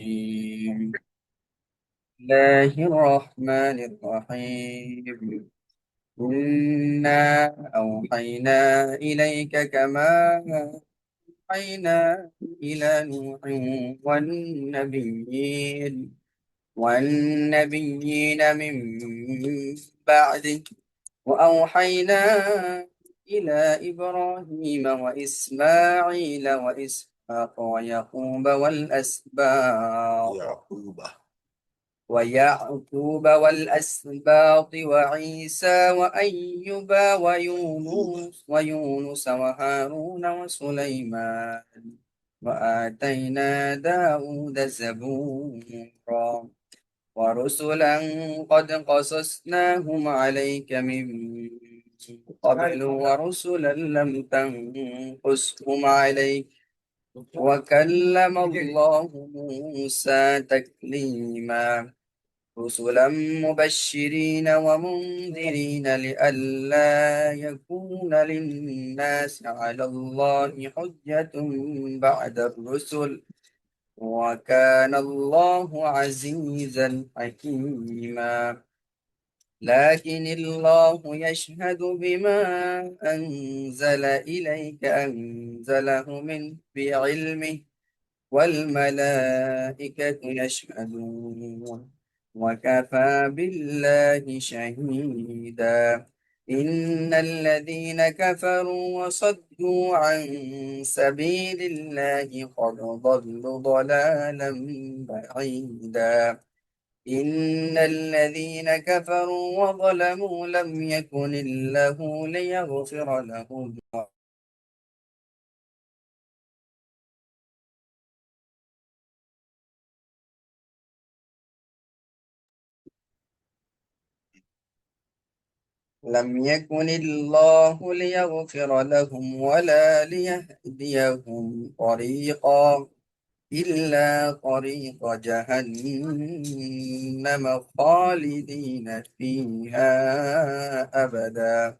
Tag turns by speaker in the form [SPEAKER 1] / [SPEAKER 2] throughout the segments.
[SPEAKER 1] بسم الله الرحمن الرحيم. إنا أوحينا إليك كما أوحينا إلى نوح والنبيين من بعده، وأوحينا إلى إبراهيم وإسماعيل وإسحاق
[SPEAKER 2] يعقوب.
[SPEAKER 1] ويعقوب والأسباط وعيسى وأيوب ويونس وهارون وسليمان، وآتينا داود زبورا، ورسلا قد قصصناهم عليك من قبل، ورسلا لم تنقصهم عليك، وكلم الله موسى تكليما، رسلا مبشرين ومنذرين لئلا يكون للناس على الله حجة بعد الرسل، وكان الله عزيزا حكيما. لكن الله يشهد بما أنزله من بعلمه، والملائكة يشهدون، وكفى بالله شهيدا. إن الذين كفروا وصدوا عن سبيل الله قد ضلوا ضلالا بعيدا. إن الذين كفروا وظلموا لم يكن الله ليغفر لهم ولا ليهديهم طريقا إلا طريق جهنم خالدين فيها أبدا،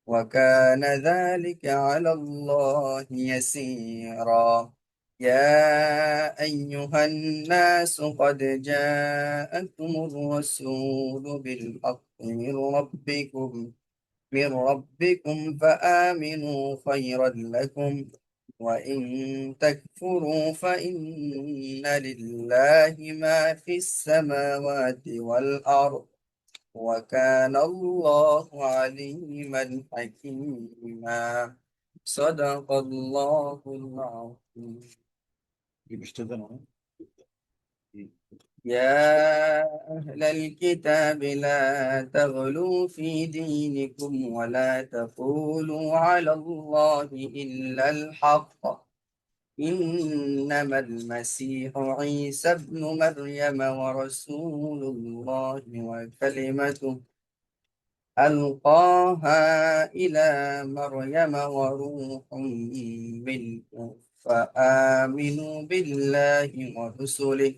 [SPEAKER 1] وكان ذلك على الله يسيرا. يا أيها الناس قد جاءكم الرسول بالحق من ربكم فآمنوا خيرا لكم، وإن تكفروا فإن لله ما في السماوات والأرض، وكان الله عليما حكيما. صدق الله العظيم. يا أهل الكتاب لا تغلوا في دينكم ولا تقولوا على الله إلا الحق، إنما المسيح عيسى ابن مريم ورسول الله وكلمته ألقاها إلى مريم وروح منه، فآمنوا بالله ورسله،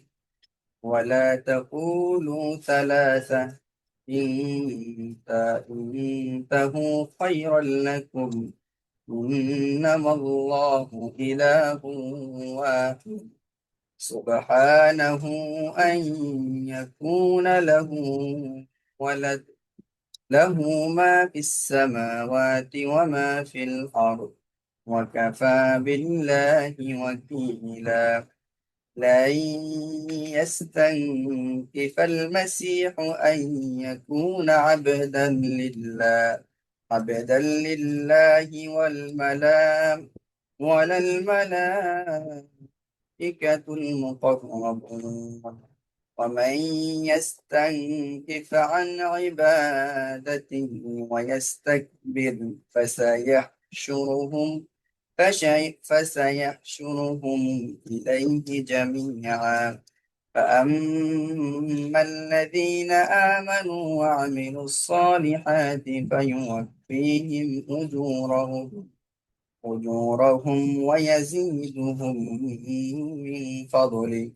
[SPEAKER 1] ولا تقولوا ثلاثة، انتهوا خيرا لكم، إنما الله إله واحد، سبحانه أن يكون له ولد، له ما في السماوات وما في الأرض، وكفى بالله وكيلا. لن يستنكف المسيح أن يكون عبدا لله ولا الملائكة المقربون، ومن يستنكف عن عبادته ويستكبر فسيحشرهم إليه جميعا. فأما الذين آمنوا وعملوا الصالحات فيوفيهم أجورهم ويزيدهم من فضله.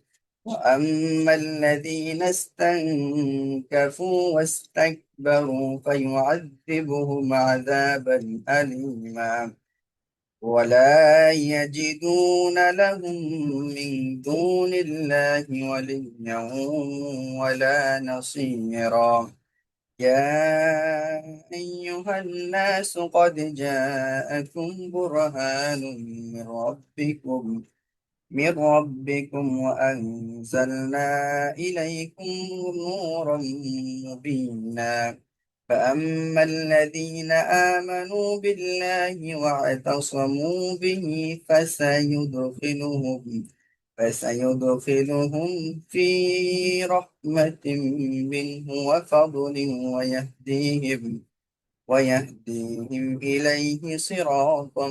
[SPEAKER 1] وأما الذين استنكفوا واستكبروا فيعذبهم عذابا أليما، ولا يجدون لهم من دون الله وليا ولا نصيرا. يا أيها الناس قد جاءكم برهان من ربكم وأنزلنا إليكم نورا مبينا. فأما الذين آمنوا بالله واعتصموا به فسيدخلهم في رحمة منه وفضل ويهديهم إليه صراطا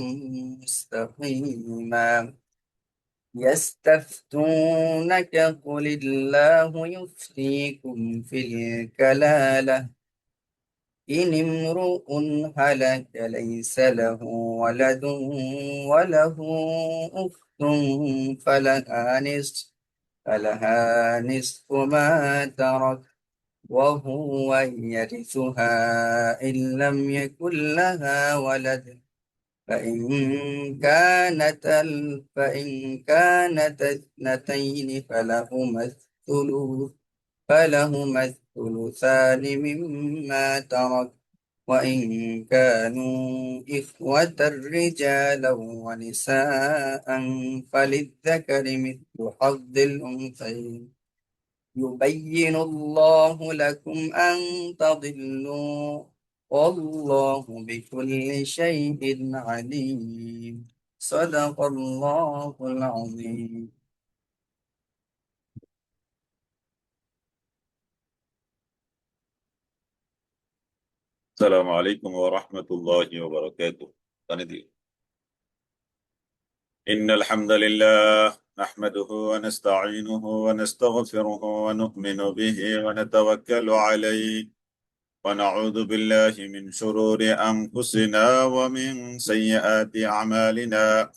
[SPEAKER 1] مستقيما. يستفتونك قل الله يفتيكم في الكلالة إن امرؤ هلك ليس له ولد وله أخت فلها نصف ما ترك وهو يرثها إن لم يكن لها ولد. فإن كانت اثنتين فلهما الثلثان مما ترك. وإن كانوا إخوة رجالا ونساء فللذكر مثل حظ الأنثيين. يبين الله لكم أن تضلوا والله بكل شيء عليم. صدق الله العظيم.
[SPEAKER 2] السلام عليكم ورحمة الله وبركاته. سندي. إن الحمد لله نحمده ونستعينه ونستغفره ونؤمن به ونتوكل عليه ونعوذ بالله من شرور أنفسنا ومن سيئات أعمالنا.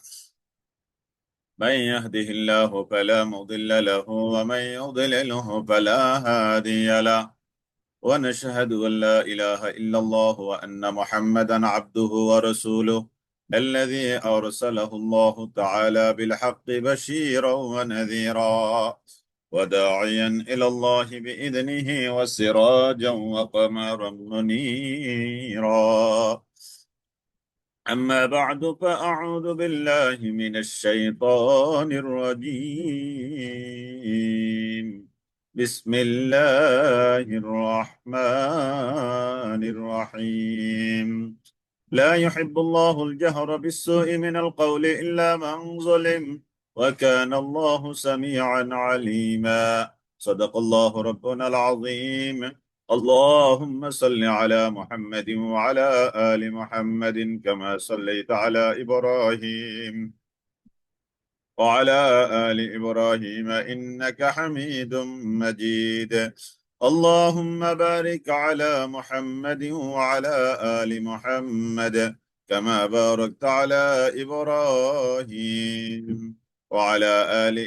[SPEAKER 2] من يهده الله فلا مضل له ومن يضلله فلا هادي له. ونشهد أن لا إله إلا الله وأن محمدا عبده ورسوله الذي أرسله الله تعالى بالحق بشيرا ونذيرا وداعيا إلى الله بإذنه وسراجا وقمرا منيرا. أما بعد فأعوذ بالله من الشيطان الرجيم. بسم الله الرحمن الرحيم. لا يحب الله الجهر بالسوء من القول إلا من ظلم وكان الله سميعا عليما. صدق الله ربنا العظيم. اللهم صل على محمد وعلى آل محمد كما صليت على إبراهيم وعلى آل إبراهيم إنك حميد مجيد. اللهم بارك على محمد وعلى آل محمد كما باركت على إبراهيم وعلى آل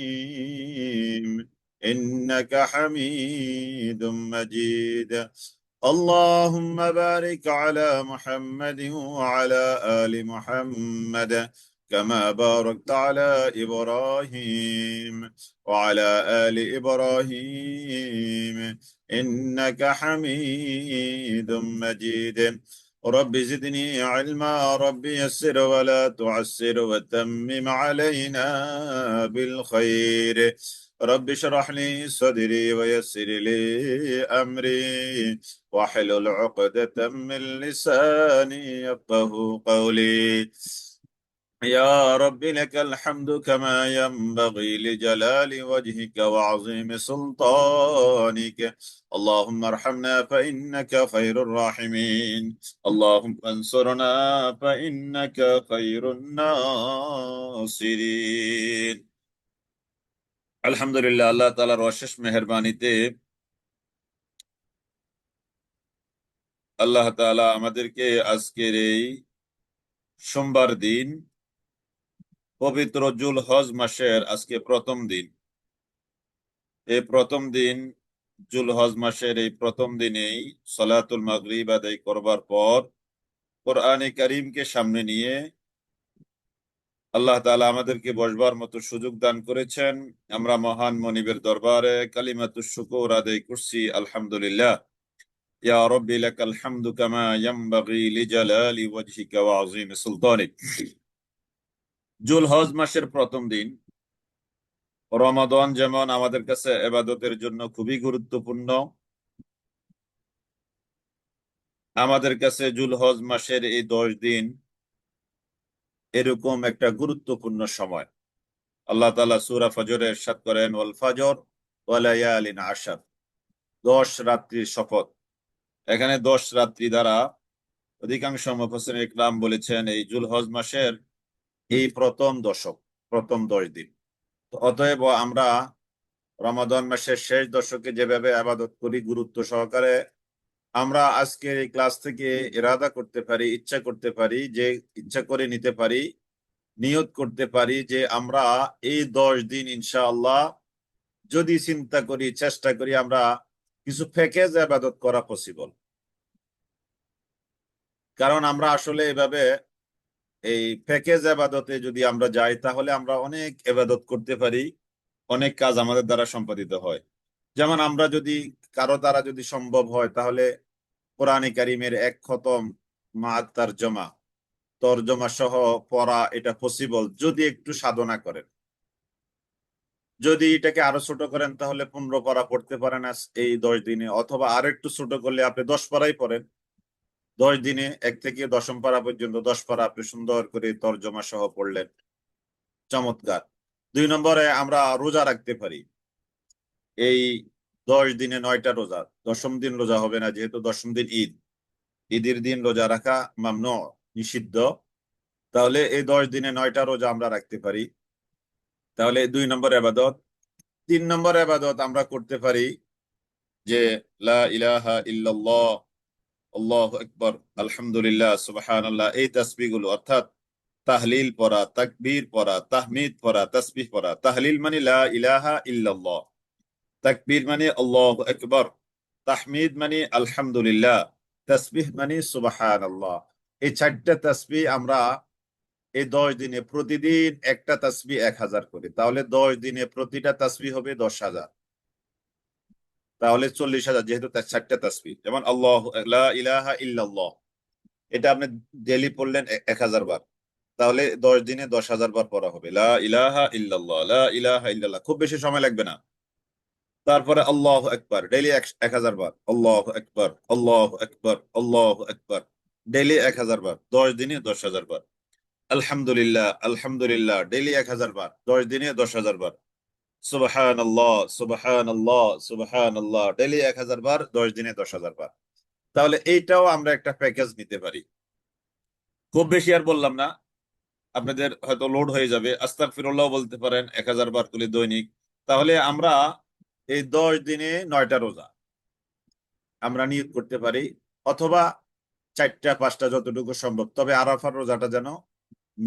[SPEAKER 2] إبراهيم إنك حميد مجيد. اللهم بارك على محمد وعلى آل محمد كما باركت على إبراهيم وعلى آل إبراهيم إنك حميد مجيد. رب زدني علما رب يسر ولا تعسر وتمم علينا بالخير. رب اشرح لي صدري ويسر لي أمري واحلل عقدة من لساني يفقه قولي. يا رب لك الحمد كما ينبغي لجلال وجهك وعظيم سلطانك. اللهم ارحمنا فإنك خير الراحمين. اللهم انصرنا فإنك خير الناصرين. আলহামদুলিল্লাহ, আল্লাহ তাআলার অশেষ মেহেরবানিতে আল্লাহ তাআলা আমাদেরকে আজকের এই সোমবার দিন পবিত্র জুলহজ মাসের আজকে প্রথম দিন। এই প্রথম দিন জুলহজ মাসের এই প্রথম দিনেই সলাতুল মাগরিব আদায় করবার পর কোরআনে কারিমকে সামনে নিয়ে আল্লাহ তাআলা আমাদেরকে বসবার মতো সুযোগ দান করেছেন। আমরা মহান মনিবের দরবারে কালিমাতুশ শুকর আদায় করছি, আলহামদুলিল্লাহ। ইয়া রাব্বি লাকাল হামদু কামা ইয়ানবাগি লিজালালি ওয়াজহিকা ওয়া আযীমি সুলতানিক। জুলহজ মাসের প্রথম দিন রমাদান যেমন আমাদের কাছে ইবাদতের জন্য খুবই গুরুত্বপূর্ণ, আমাদের কাছে জুলহজ মাসের এই 10 দিন এরকম একটা গুরুত্বপূর্ণ সময়। আল্লাহ তাআলা সূরা ফজরে ইরশাদ করেন, ওয়াল ফজর ওয়া লায়ালিন আশর, 10 রাত্রির শপথ। এখানে 10 রাত্রি দ্বারা অধিকাংশ মুফাসসিরিন ইকরাম বলেছেন এই জুলহজ মাসের এই প্রথম দশক, প্রথম 10 দিন। তো অতএব আমরা রমাদান মাসের শেষ দশকে যেভাবে ইবাদত করি গুরুত্ব সহকারে, আমরা আজকের এই ক্লাস থেকে ইরাদা করতে পারি, ইচ্ছা করতে পারি, যে ইচ্ছা করে নিতে পারি, নিয়ত করতে পারি যে আমরা এই 10 দিন ইনশাআল্লাহ যদি চিন্তা করি, চেষ্টা করি, আমরা কিছু প্যাকেজ ইবাদত করা পসিবল। কারণ আমরা আসলে এভাবে এই প্যাকেজ ইবাদতে যদি আমরা যাই তাহলে আমরা অনেক ইবাদত করতে পারি, অনেক কাজ আমাদের দ্বারা সম্পাদিত হয়। যেমন আমরা যদি কারো দ্বারা যদি সম্ভব হয় তাহলে কোরআনে কারিমের 1 খতম মা তরজমা, তরজমা সহ পড়া, এটা পসিবল যদি একটু সাধনা করেন। যদি এটাকে আরো ছোট করেন তাহলে 15 পারা পড়তে পারেন এই 10 দিনে, অথবা আরো একটু ছোট করলে আপনি 10 পারাই পড়েন। 10 দিনে 1 থেকে 10ম পারা পর্যন্ত 10 পারা আপনি সুন্দর করে তরজমা সহ পড়লেন, চমৎকার। 2 নম্বরে আমরা রোজা রাখতে পারি। এই 10 দিনে 9টা রোজা, দশম দিন রোজা হবে না, যেহেতু দশম দিন ঈদ, ঈদের দিন রোজা রাখা মামনু, নিষিদ্ধ। তাহলে এই 10 দিনে 9টা রোজা আমরা রাখতে পারি। তাহলে 2 নম্বর ইবাদত। 3 নম্বর ইবাদত আমরা করতে পারি যে লা ইলাহা ইল্লাল্লাহ, আল্লাহু আকবার, আলহামদুলিল্লাহ, সুবহানাল্লাহ, এই তাসবিহ গুলো, অর্থাৎ তাহলিল পড়া, তাকবীর পড়া, তাহমিদ পড়া, তাসবিহ পড়া। তাহলিল মানে লা ইলাহা ইল্লাল্লাহ, তাকবীর মানে আল্লাহু আকবার, তাহমিদ মানে আলহামদুলিল্লাহ, তাসবিহ মানে সুবহানাল্লাহ। এই 4টা তাসবিহ আমরা এই 10 দিনে প্রতিদিন একটা তাসবিহ 1000 করে, তাহলে 10 দিনে প্রতিটা তাসবিহ হবে 10,000, তাহলে 40,000, যেহেতু 4টা তাসবিহ। যেমন আল্লাহ লা ইলাহা ইল্লাল্লাহ, এটা আপনি ডেইলি পড়লেন 1000 বার, তাহলে 10 দিনে 10,000 বার পড়া হবে লা ইলাহা ইল্লাল্লাহ, লা ইলাহা ইল্লাল্লাহ, খুব বেশি সময় লাগবে না। তারপরে আল্লাহ আকবার, ডেইলি 1000 বার, আল্লাহ আকবার, আল্লাহ আকবার, আল্লাহ আকবার, ডেইলি 1000 বার, 10 দিনে 10,000 বার। আলহামদুলিল্লাহ, আলহামদুলিল্লাহ, ডেইলি 1000 বার, 10 দিনে 10,000 বার। সুবহানাল্লাহ, সুবহানাল্লাহ, সুবহানাল্লাহ, ডেইলি 1000 বার, 10 দিনে 10,000 বার। তাহলে এইটাও আমরা একটা প্যাকেজ নিতে পারি। খুব বেশি আর বললাম না, আপনাদের হয়তো লোড হয়ে যাবে। আস্তাগফিরুল্লাহ বলতে পারেন 1000 বার করে দৈনিক। তাহলে আমরা এই 10 দিনে 9টা রোজা আমরা নিয়ত করতে পারি, অথবা 4টা 5টা যতটুকু সম্ভব। তবে আরাফার রোজাটা যেন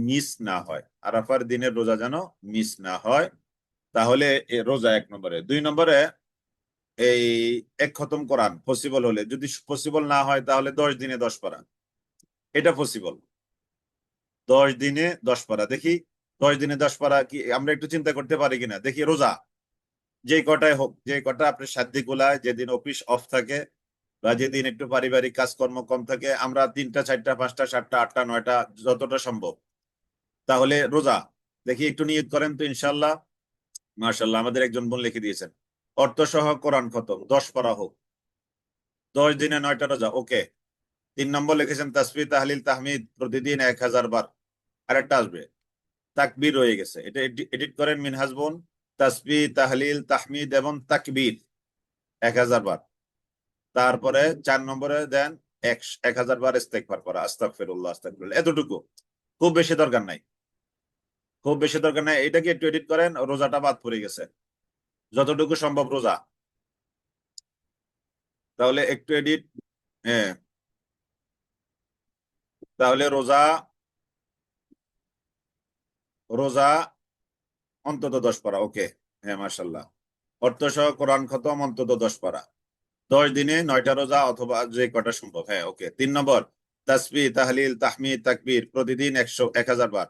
[SPEAKER 2] মিস না হয়, আরাফার দিনের রোজা যেন মিস না হয়। তাহলে রোজা 1 নম্বরে। 2 নম্বরে এই 1 খতম কোরআন পসিবল হলে, যদি পসিবল না হয় তাহলে 10 দিনে 10 পারা, এটা পসিবল। 10 দিনে 10 পারা, দেখি 10 দিনে 10 পারা কি আমরা একটু চিন্তা করতে পারি কিনা দেখি। রোজা যে কটায় হোক, যে কটা আপনার সাধ্যি কুলায়, যেদিন অফিস অফ থাকে বা যেদিন একটু পারিবারিক কাজকর্ম কম থাকে, আমরা 3টা 4টা 5টা 7টা 8টা 9টা যতটা সম্ভব, তাহলে রোজা দেখি একটু নিয়ত করেন তো ইনশাল্লাহ। মাশাল্লাহ, আমাদের একজন বোন লিখে দিয়েছেন অর্থ সহ কোরআন খতম 10 পারা হোক, 10 দিনে 9টা রোজা, ওকে। 3 নম্বর লিখেছেন তাসবিহ তাহলিল তাহমিদ প্রতিদিন 1000 বার। আরেকটা আসবে তাকবীর, রয়ে গেছে, এটা এডিট করেন মিনহাজ বোন। তাসবিহ তাহলিল তাহমিদ এবং তাকবীর 1000 বার। তারপরে 4 নম্বরে দেন 1000 বার ইস্তেগফার করা, আস্তাগফিরুল্লাহ, আস্তাগফিরুল্লাহ, এতটুকু। খুব বেশি দরকার নাই, খুব বেশি দরকার নাই। এটাকে একটু এডিট করেন, রোজাটা বাদ পড়ে গেছে, যতটুকু সম্ভব রোজা। তাহলে একটু এডিট, হ্যাঁ, তাহলে রোজা, রোজা অন্তত 10 পারা, ওকে। হ্যাঁ, মাশাল্লাহ, অর্থ সহ কোরআন খতম অন্তত 10 পারা, 10 দিনে 9টা রোজা, অথবা যে কটা সম্ভব, হ্যাঁ, ওকে। 3 নম্বর তাসবিহ, তাহলিল, তাহমিদ, তাকবীর প্রতিদিন 1000 বার।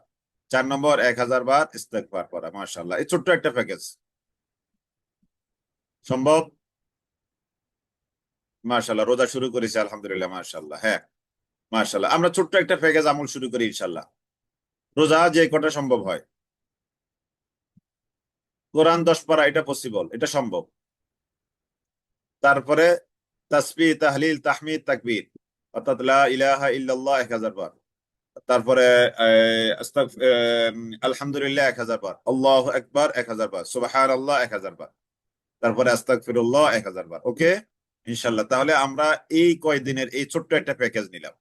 [SPEAKER 2] 4 নম্বর, 1000 বার ইস্তেগফার পড়া। মাশাআল্লাহ, এই ছোট্ট একটা প্যাকেজ সম্ভব? মাশাআল্লাহ, রোজা শুরু করেছে আলহামদুলিল্লাহ। মাশাআল্লাহ, হ্যাঁ মাশাআল্লাহ, আমরা ছোট্ট একটা প্যাকেজ আমল শুরু করি ইনশাআল্লাহ। রোজা যে কটা সম্ভব হয়, কোরআন 10 পারা, এটা পসিবল, এটা সম্ভব। তারপরে তাসবিহ, তাহলিল, তাহমিদ, তাকবীর অর্থাৎ লা ইলাহা ইল্লাল্লাহ 1000 বার। তারপরে আলহামদুলিল্লাহ 1000 বার, আল্লাহু আকবার 1000 বার, সুবহানাল্লাহ 1000 বার, তারপরে আস্তাগফিরুল্লাহ 1000 বার। ওকে ইনশাল্লাহ, তাহলে আমরা এই কয়দিনের এই ছোট্ট একটা প্যাকেজ নিলাম,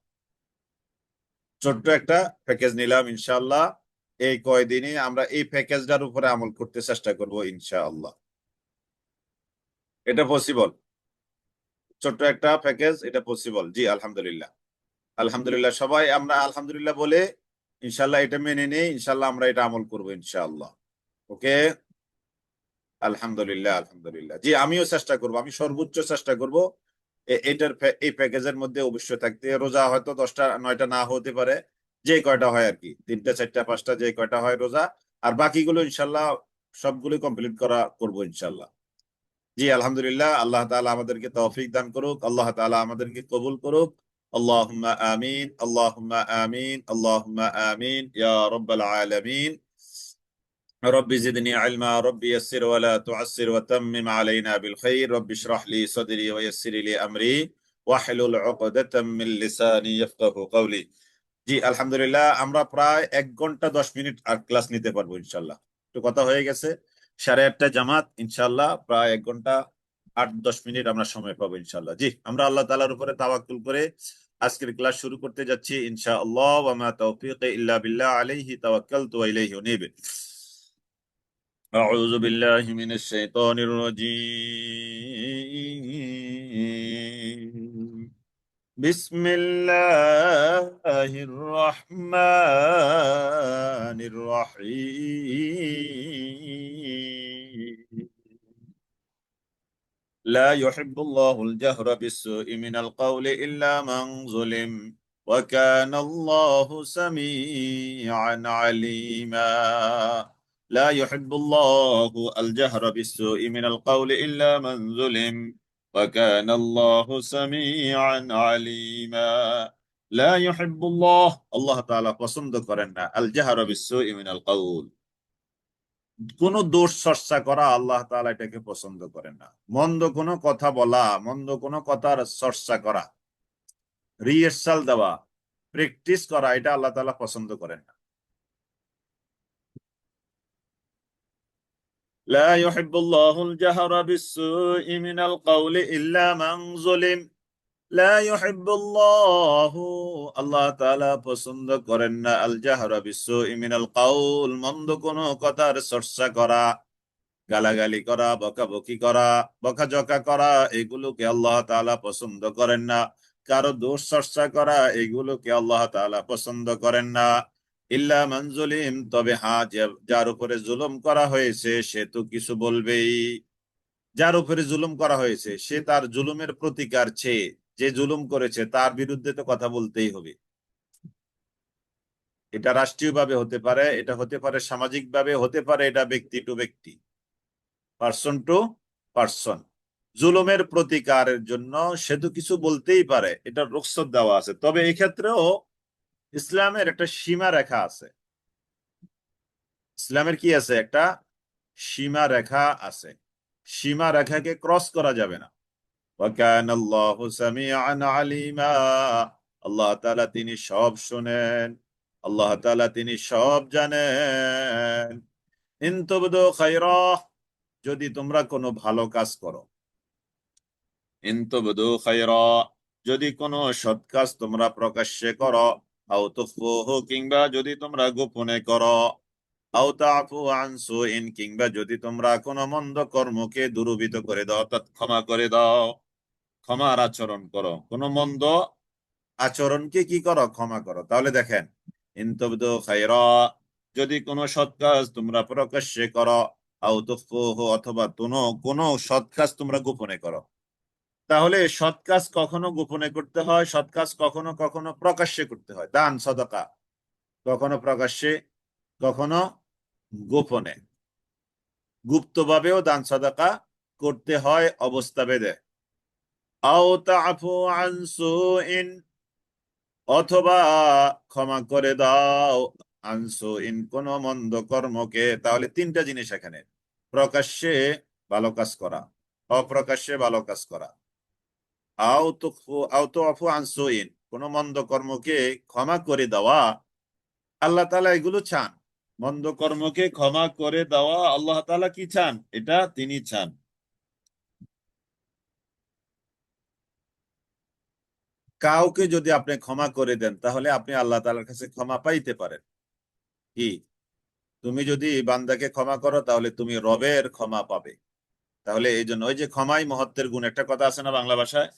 [SPEAKER 2] ছোট্ট একটা প্যাকেজ নিলাম ইনশাআল্লাহ। এই কয়দিনে আমরা এই প্যাকেজটার উপরে আমল করতে চেষ্টা করব ইনশাআল্লাহ। এটা পসিবল, ছোট্ট একটা প্যাকেজ, এটা পসিবল। জি আলহামদুলিল্লাহ, আলহামদুলিল্লাহ, সবাই আমরা আলহামদুলিল্লাহ বলে ইনশাআল্লাহ এটা মেনে নেই, ইনশাআল্লাহ আমরা এটা আমল করবো ইনশাআল্লাহ। ওকে আলহামদুলিল্লাহ, আলহামদুলিল্লাহ। জি আমিও চেষ্টা করব, আমি সর্বোচ্চ চেষ্টা করব এই প্যাকেজের মধ্যে অবশ্যই থাকতে। রোজা হয়তো 10টা 9টা না হতে পারে, যে কয়টা হয় আর কি, 3টা 4টা 5টা যে কয়টা হয় রোজা, আর বাকিগুলো ইনশাল্লাহ সবগুলো কমপ্লিট করবো ইনশাল্লাহ। জি আলহামদুলিল্লাহ, আল্লাহ তাআলা আমাদেরকে তৌফিক দান করুক, আল্লাহ তাআলা আমাদেরকে কবুল করুক। আল্লাহুম্মা আমিন, আল্লাহুম্মা আমিন, আল্লাহুম্মা আমিন ইয়া রাব্বাল আলামিন। رب زدني علما، رب يسر ولا تعسر وتمم علينا بالخير، رب اشرح لي صدري ويسر لي أمري واحلل عقدة من لساني يفقه قولي। জি আলহামদুলিল্লাহ, আমরা প্রায় 1 ঘন্টা 10 মিনিট আর ক্লাস নিতে পারবো ইনশাল্লাহ। একটু কথা হয়ে গেছে, 8:30 জামাত ইনশাল্লাহ, প্রায় 1 ঘন্টা 8-10 মিনিট আমরা সময় পাবো ইনশাল্লাহ। জি আমরা আল্লাহ তাআলার উপরে তাওয়াক্কুল করে আজকের ক্লাস শুরু করতে যাচ্ছি ইনশাআল্লাহ। ওয়া মা তাওফীকি ইল্লা বিল্লাহ, আলাইহি তাওয়াক্কালতু ওয়া ইলাইহি উনীব। أعوذ بالله من الشيطان الرجيم. بسم الله الرحمن الرحيم. لا يحب الله الجهر بالسوء من القول إلا من ظلم، وكان الله سميعا عليما. لا يحب الله الجهر بالسوء من القول إلا من ظلم، وكان الله سميعا عليما. لا يحب الله، الله تعالى পছন্দ করেন না আল জাহর বিসসুই মিনাল কাউল, কোন দোষ চর্চা করা আল্লাহ তাআলা এটাকে পছন্দ করেন না। মন্দ কোনো কথা বলা, মন্দ কোনো কথার চর্চা করা, রিহার্সাল দেওয়া, প্র্যাকটিস করা, এটা আল্লাহ তাআলা পছন্দ করেন না। لا يحب الله الجهر بالسوء من القول إلا من ظلم। لا يحب الله، আল্লাহ তাআলা পছন্দ করেন না আল জাহর বিসসুই মিনাল কাউল, মন্দ কোনো কথার চর্চা করা, গালাগালি করা, বকাবকি করা, বকাঝকা করা, এগুলোকে আল্লাহ তাআলা পছন্দ করেন না। কারো দোষ চর্চা করা, এগুলোকে আল্লাহ তাআলা পছন্দ করেন না। ইল্লা মান যুলিম, তবে হ্যাঁ, যার উপরে জুলুম করা হয়েছে সে তো কিছু বলবেই। যার উপরে জুলুম করা হয়েছে সে তার জুলুমের প্রতিকার চেয়ে, যে জুলুম করেছে তার বিরুদ্ধে তো কথা বলতেই হবে। এটা রাষ্ট্রীয়ভাবে হতে পারে, এটা হতে পারে সামাজিকভাবে, হতে পারে এটা ব্যক্তি টু ব্যক্তি, পার্সন টু পার্সন। জুলুমের প্রতিকারের জন্য সে তো কিছু বলতেই পারে, এটা রুখসত দেওয়া আছে। তবে এই ক্ষেত্রেও ইসলামের একটা সীমা রেখা আছে। ইসলামের কি আছে? একটা সীমা রেখা আছে, সীমা রেখাকে ক্রস করা যাবে না। ওয়াকানা আল্লাহু সামিআন আলিমা, আল্লাহ তাআলা তিনি সব শুনেন, আল্লাহ তাআলা তিনি সব জানেন। ইন তুবদু খায়রা, যদি তোমরা কোনো ভালো কাজ করো, ইন তুবদু খায়রা, যদি কোনো সৎ কাজ তোমরা প্রকাশ্যে করো, আও তুখফুহু, কিংবা যদি তোমরা গোপনে করো, আও তাফু আন সুইন, কিংবা যদি তোমরা কোনো মন্দ কর্মকে দূরীভূত করে দাও, অর্থাৎ ক্ষমা করে দাও, ক্ষমার আচরণ করো, কোনো মন্দ আচরণকে কি করো? ক্ষমা করো। তাহলে দেখেন, ইন তুবদু খায়রা, যদি কোনো সৎ কাজ তোমরা প্রকাশ্যে করো, আও তুখফুহু, অথবা কোনো সৎ কাজ তোমরা গোপনে করো। তাহলে সৎ কাজ কখনো গোপনে করতে হয়, সৎ কাজ কখনো কখনো প্রকাশ্যে করতে হয়। দান সদকা কখনো প্রকাশ্যে, কখনো গোপনে, গুপ্তভাবেও দান সদকা করতে হয় অবস্থা ভেদে। আও তাফু আন সুইন, অথবা ক্ষমা করে দাও আন সুইন, কোন মন্দ কর্মকে। তাহলে তিনটা জিনিস এখানে: প্রকাশ্যে ভালো কাজ করা, অপ্রকাশ্যে ভালো কাজ করা, আও তুফু আন সুইন, কোন মন্দ কর্মকে ক্ষমা করে দেওয়া। আল্লাহ তাআলা এগুলো চান। মন্দ কর্মকে ক্ষমা করে দেওয়া আল্লাহ তাআলা কি চান? এটা তিনি চান। কাউকে যদি আপনি ক্ষমা করে দেন, তাহলে আপনি আল্লাহ তাআলার কাছে ক্ষমা পাইতে পারেন। কি, তুমি যদি বান্দাকে ক্ষমা করো, তাহলে তুমি রবের ক্ষমা পাবে। তাহলে এই জন্য ওই যে ক্ষমাই মহত্বের গুণ, একটা কথা আছে না বাংলা ভাষায়?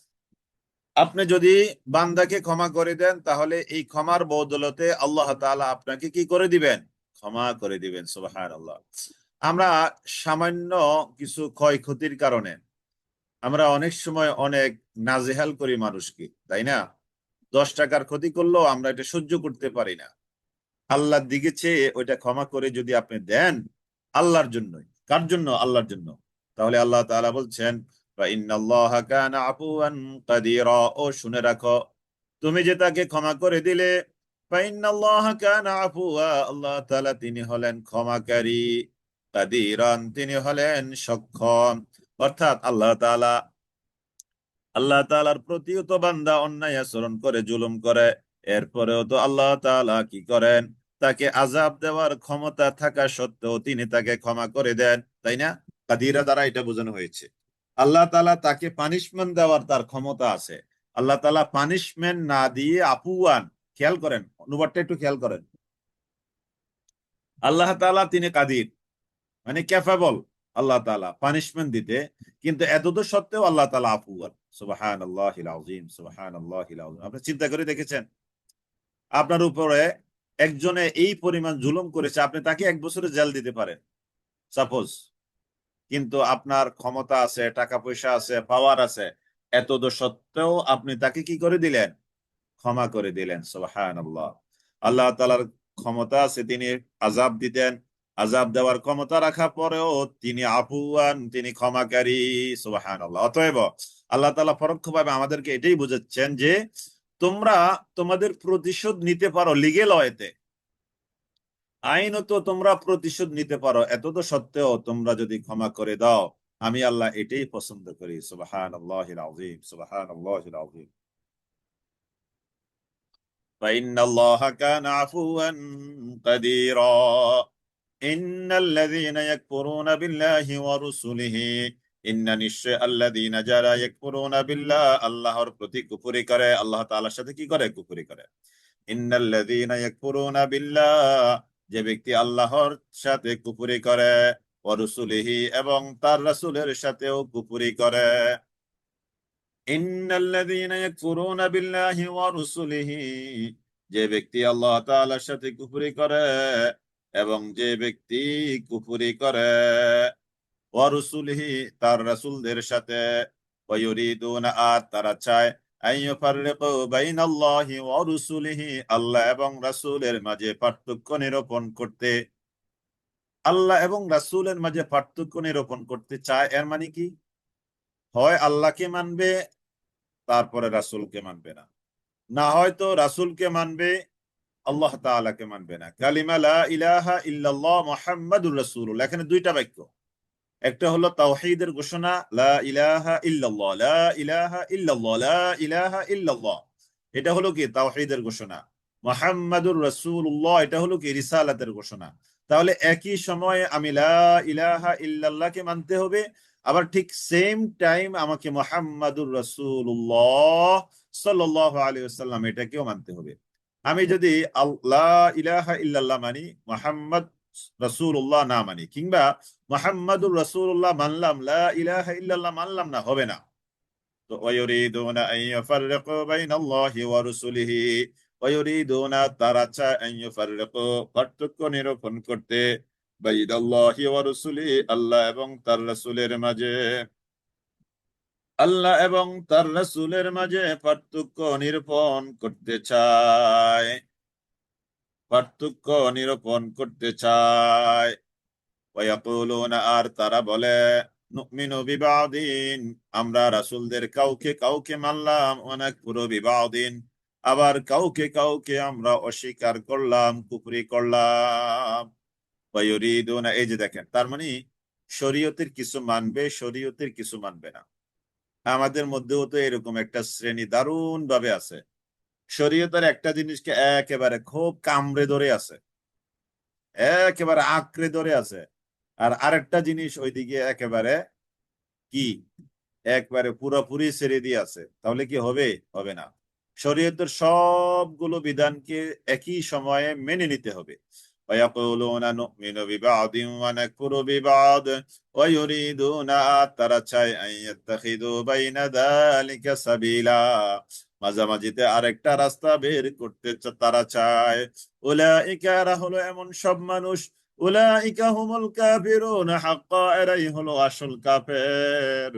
[SPEAKER 2] আপনি যদি বান্দাকে ক্ষমা করে দেন, তাহলে এই ক্ষমার বদৌলতে আল্লাহ তাআলা আপনাকে কি করে দিবেন? ক্ষমা করে দিবেন। সুবহানাল্লাহ। আমরা সামান্য কিছু ক্ষয়ক্ষতির কারণে আমরা অনেক সময় অনেক নাজেহাল করি মানুষকে, তাই না? 10 টাকার ক্ষতি করলেও আমরা এটা সহ্য করতে পারি না। আল্লাহর দিকে চেয়ে ওইটা ক্ষমা করে যদি আপনি দেন, আল্লাহর জন্যই। কার জন্য? আল্লাহর জন্য। তাহলে আল্লাহ তাআলা বলছেন, ইন্নাল্লাহা কানা আফুওয়ান কাদিরা, ও শুনে রাখো, তুমি যে তাকে ক্ষমা করে দিলে, ইন্নাল্লাহা কানা আফুওয়া, আল্লাহ তাআলা তিনি হলেন ক্ষমাকারী, কাদিরান তিনি হলেন সক্ষম। অর্থাৎ আল্লাহ তাআলার প্রতিও তো বান্দা অন্যায় আচরণ করে, জুলুম করে, এরপরেও তো আল্লাহ তাআলা কি করেন? তাকে আযাব দেওয়ার ক্ষমতা থাকা সত্ত্বেও তিনি তাকে ক্ষমা করে দেন, তাই না? কাদিরা দ্বারা এটা বোঝানো হয়েছে আল্লাহ তাআলা তাকে পানিশমেন্ট দেওয়ার তার ক্ষমতা আছে। আল্লাহ তাআলা পানিশমেন্ট না দিয়ে আফুয়ান, খেয়াল করেন অনুবাদটা একটু খেয়াল করেন। আল্লাহ তাআলা তিনি কাদির, মানে ক্যাপাবল আল্লাহ তাআলা পানিশমেন্ট দিতে, কিন্তু এতদ সত্ত্বেও আল্লাহ তাআলা আফুয়ান। সুবহানাল্লাহিল আযীম, সুবহানাল্লাহিল আযীম। আপনি চিন্তা করে দেখেছেন, আপনার উপরে একজনে এই পরিমাণ জুলুম করেছে, আপনি তাকে 1 বছরের জেল দিতে পারেন সাপোজ, কিন্তু আপনার ক্ষমতা আছে, টাকা পয়সা আছে, পাওয়ার আছে, এতদ সত্ত্বেও আপনি তাকে কি করে দিলেন? ক্ষমা করে দিলেন। সুবহানাল্লাহ। আল্লাহ তাআলার ক্ষমতা আছে, তিনি আযাব দিতেন, আযাব দেওয়ার ক্ষমতা রাখা পরেও তিনি আফুয়ান, তিনি ক্ষমাকারী। সুবহানাল্লাহ। অতএব আল্লাহ তাআলা পরোক্ষভাবে আমাদেরকে এটাই বোঝাচ্ছেন যে তোমরা তোমাদের প্রতিশোধ নিতে পারো লিগ্যাল ওয়েতে, আইনত তোমরা প্রতিশোধ নিতে পারো, এতদ সত্ত্বেও তোমরা যদি ক্ষমা করে দাও, আমি আল্লাহ এটাই পছন্দ করি। সুবহানাল্লাহিল আযীম, সুবহানাল্লাহিল আযীম। فإن الله كان عفوا قديرا إن الذين يكفرون بالله ورسله إن নিশ্চয় الذين যারা يكفرون بالله, আল্লাহর প্রতি কুফরি করে, আল্লাহ তাআলার সাথে কি করে? কুফরি করে। إن الذين يكفرون بالله, যে ব্যক্তি আল্লাহর সাথে কুফরি করে, ওয়ারুসুলিহি, এবং তার রাসূলের সাথেও কুফরি করে। ইন্নাল্লাযীনা ইয়াকফুরুনা বিল্লাহি ওয়া রুসুলিহি, যে ব্যক্তি আল্লাহ তাআলার সাথে কুফরি করে এবং যে ব্যক্তি কুফরি করে ওয়া রুসুলিহি, তার রাসূলদের সাথে, ওয়া ইউরিদুনা, আর তারা চায়, আইয়ুফাররিকু বাইনাল্লাহি ওয়া রুসুলিহি, আল্লাহ এবং রাসূলের মাঝে পার্থক্য নিরূপণ করতে। আল্লাহ এবং রাসূলের মাঝে পার্থক্য নিরূপণ করতে চায়, এর মানে কি? হয় আল্লাহকে মানবে, তারপরে রাসূলকে মানবে না, না হয়তো রাসূলকে মানবে, আল্লাহ তাআলাকে মানবে না। কালিমা লা ইলাহা ইল্লাল্লাহ মুহাম্মাদুর রাসূলুল্লাহ, এখানে 2টা বাক্য। একটা হলো তাওহীদের ঘোষণা, লা ইলাহা ইল্লাল্লাহ, লা ইলাহা ইল্লাল্লাহ, লা ইলাহা ইল্লাল্লাহ, এটা হলো কি? তাওহীদের ঘোষণা। মুহাম্মাদুর রাসূলুল্লাহ, এটা হলো কি? রিসালাতের ঘোষণা। তাহলে একই সময়ে আমি লা ইলাহা ইল্লাল্লাহকে মানতে হবে, আবার ঠিক সেম টাইম আমাকে মুহাম্মাদুর রাসূলুল্লাহ সাল্লাল্লাহু আলাইহি ওয়াসাল্লাম এটাকেও মানতে হবে। আমি যদি লা ইলাহা ইল্লাল্লাহ মানি, মুহাম্মদ রাসূলুল্লাহ না মানি, কিংবা মুহাম্মাদুর রাসূলুল্লাহ মানলাম, লা ইলাহা ইল্লাল্লাহ মানলাম না, হবে না। তো ওয়ায়ুরিদুনা আন ইউফাররিকু বাইনাল্লাহি ওয়া রাসূলিহি, ওয়ায়ুরিদুনা, তারা চায়, আন ইউফাররিকু, পার্থক্য নিরূপণ করতে, বাইনাল্লাহি ওয়া রাসূলিহি, আল্লাহ এবং তার রাসূলের মাঝে। আল্লাহ এবং তার রাসূলের মাঝে পার্থক্য নিরূপণ করতে চায়, পার্থক্য নিরূপণ করতে চায়। ওয়ায়াকুলুনা, আর তারা বলে, নুমিনু বিবাদিন, আমরা রাসূলদের কাউকে কাউকে মানলাম, ওয়ানাকফুরু বিবাদিন, আবার কাউকে কাউকে আমরা অস্বীকার করলাম, কুফরি করলাম। ওয়ায়ুরিদুনা, এই যে দেখেন, তার মানে শরীয়তের কিছু মানবে, শরীয়তের কিছু মানবে না। আমাদের মধ্যেও তো এরকম একটা শ্রেণী দারুণ ভাবে আছে, শরীয়তের একটা জিনিসকে একেবারে খুব কামড়ে ধরে আছে, একেবারে আঁকড়ে ধরে আছে, আর আরেকটা জিনিস ওইদিকে একেবারে কি, একবারে পুরোপুরি ছেড়ে দিয়ে আছে। তাহলে কি হবে? হবে না। শরীয়তের সবগুলো বিধানকে একই সময়ে মেনে নিতে হবে। ويقولون نؤمن ببعض ونكفر ببعض ويريدون، তারা চায় أن يتخذوا بين ذلك سبيلا, মাঝামাঝিতে আরেকটা রাস্তা বের করতে তারা চায়। উলাইকা, এরা হলো এমন সব মানুষ, উলাইকা হুমুল কাফিরুন হাক্কা, এরাই হলো আসল কাফের,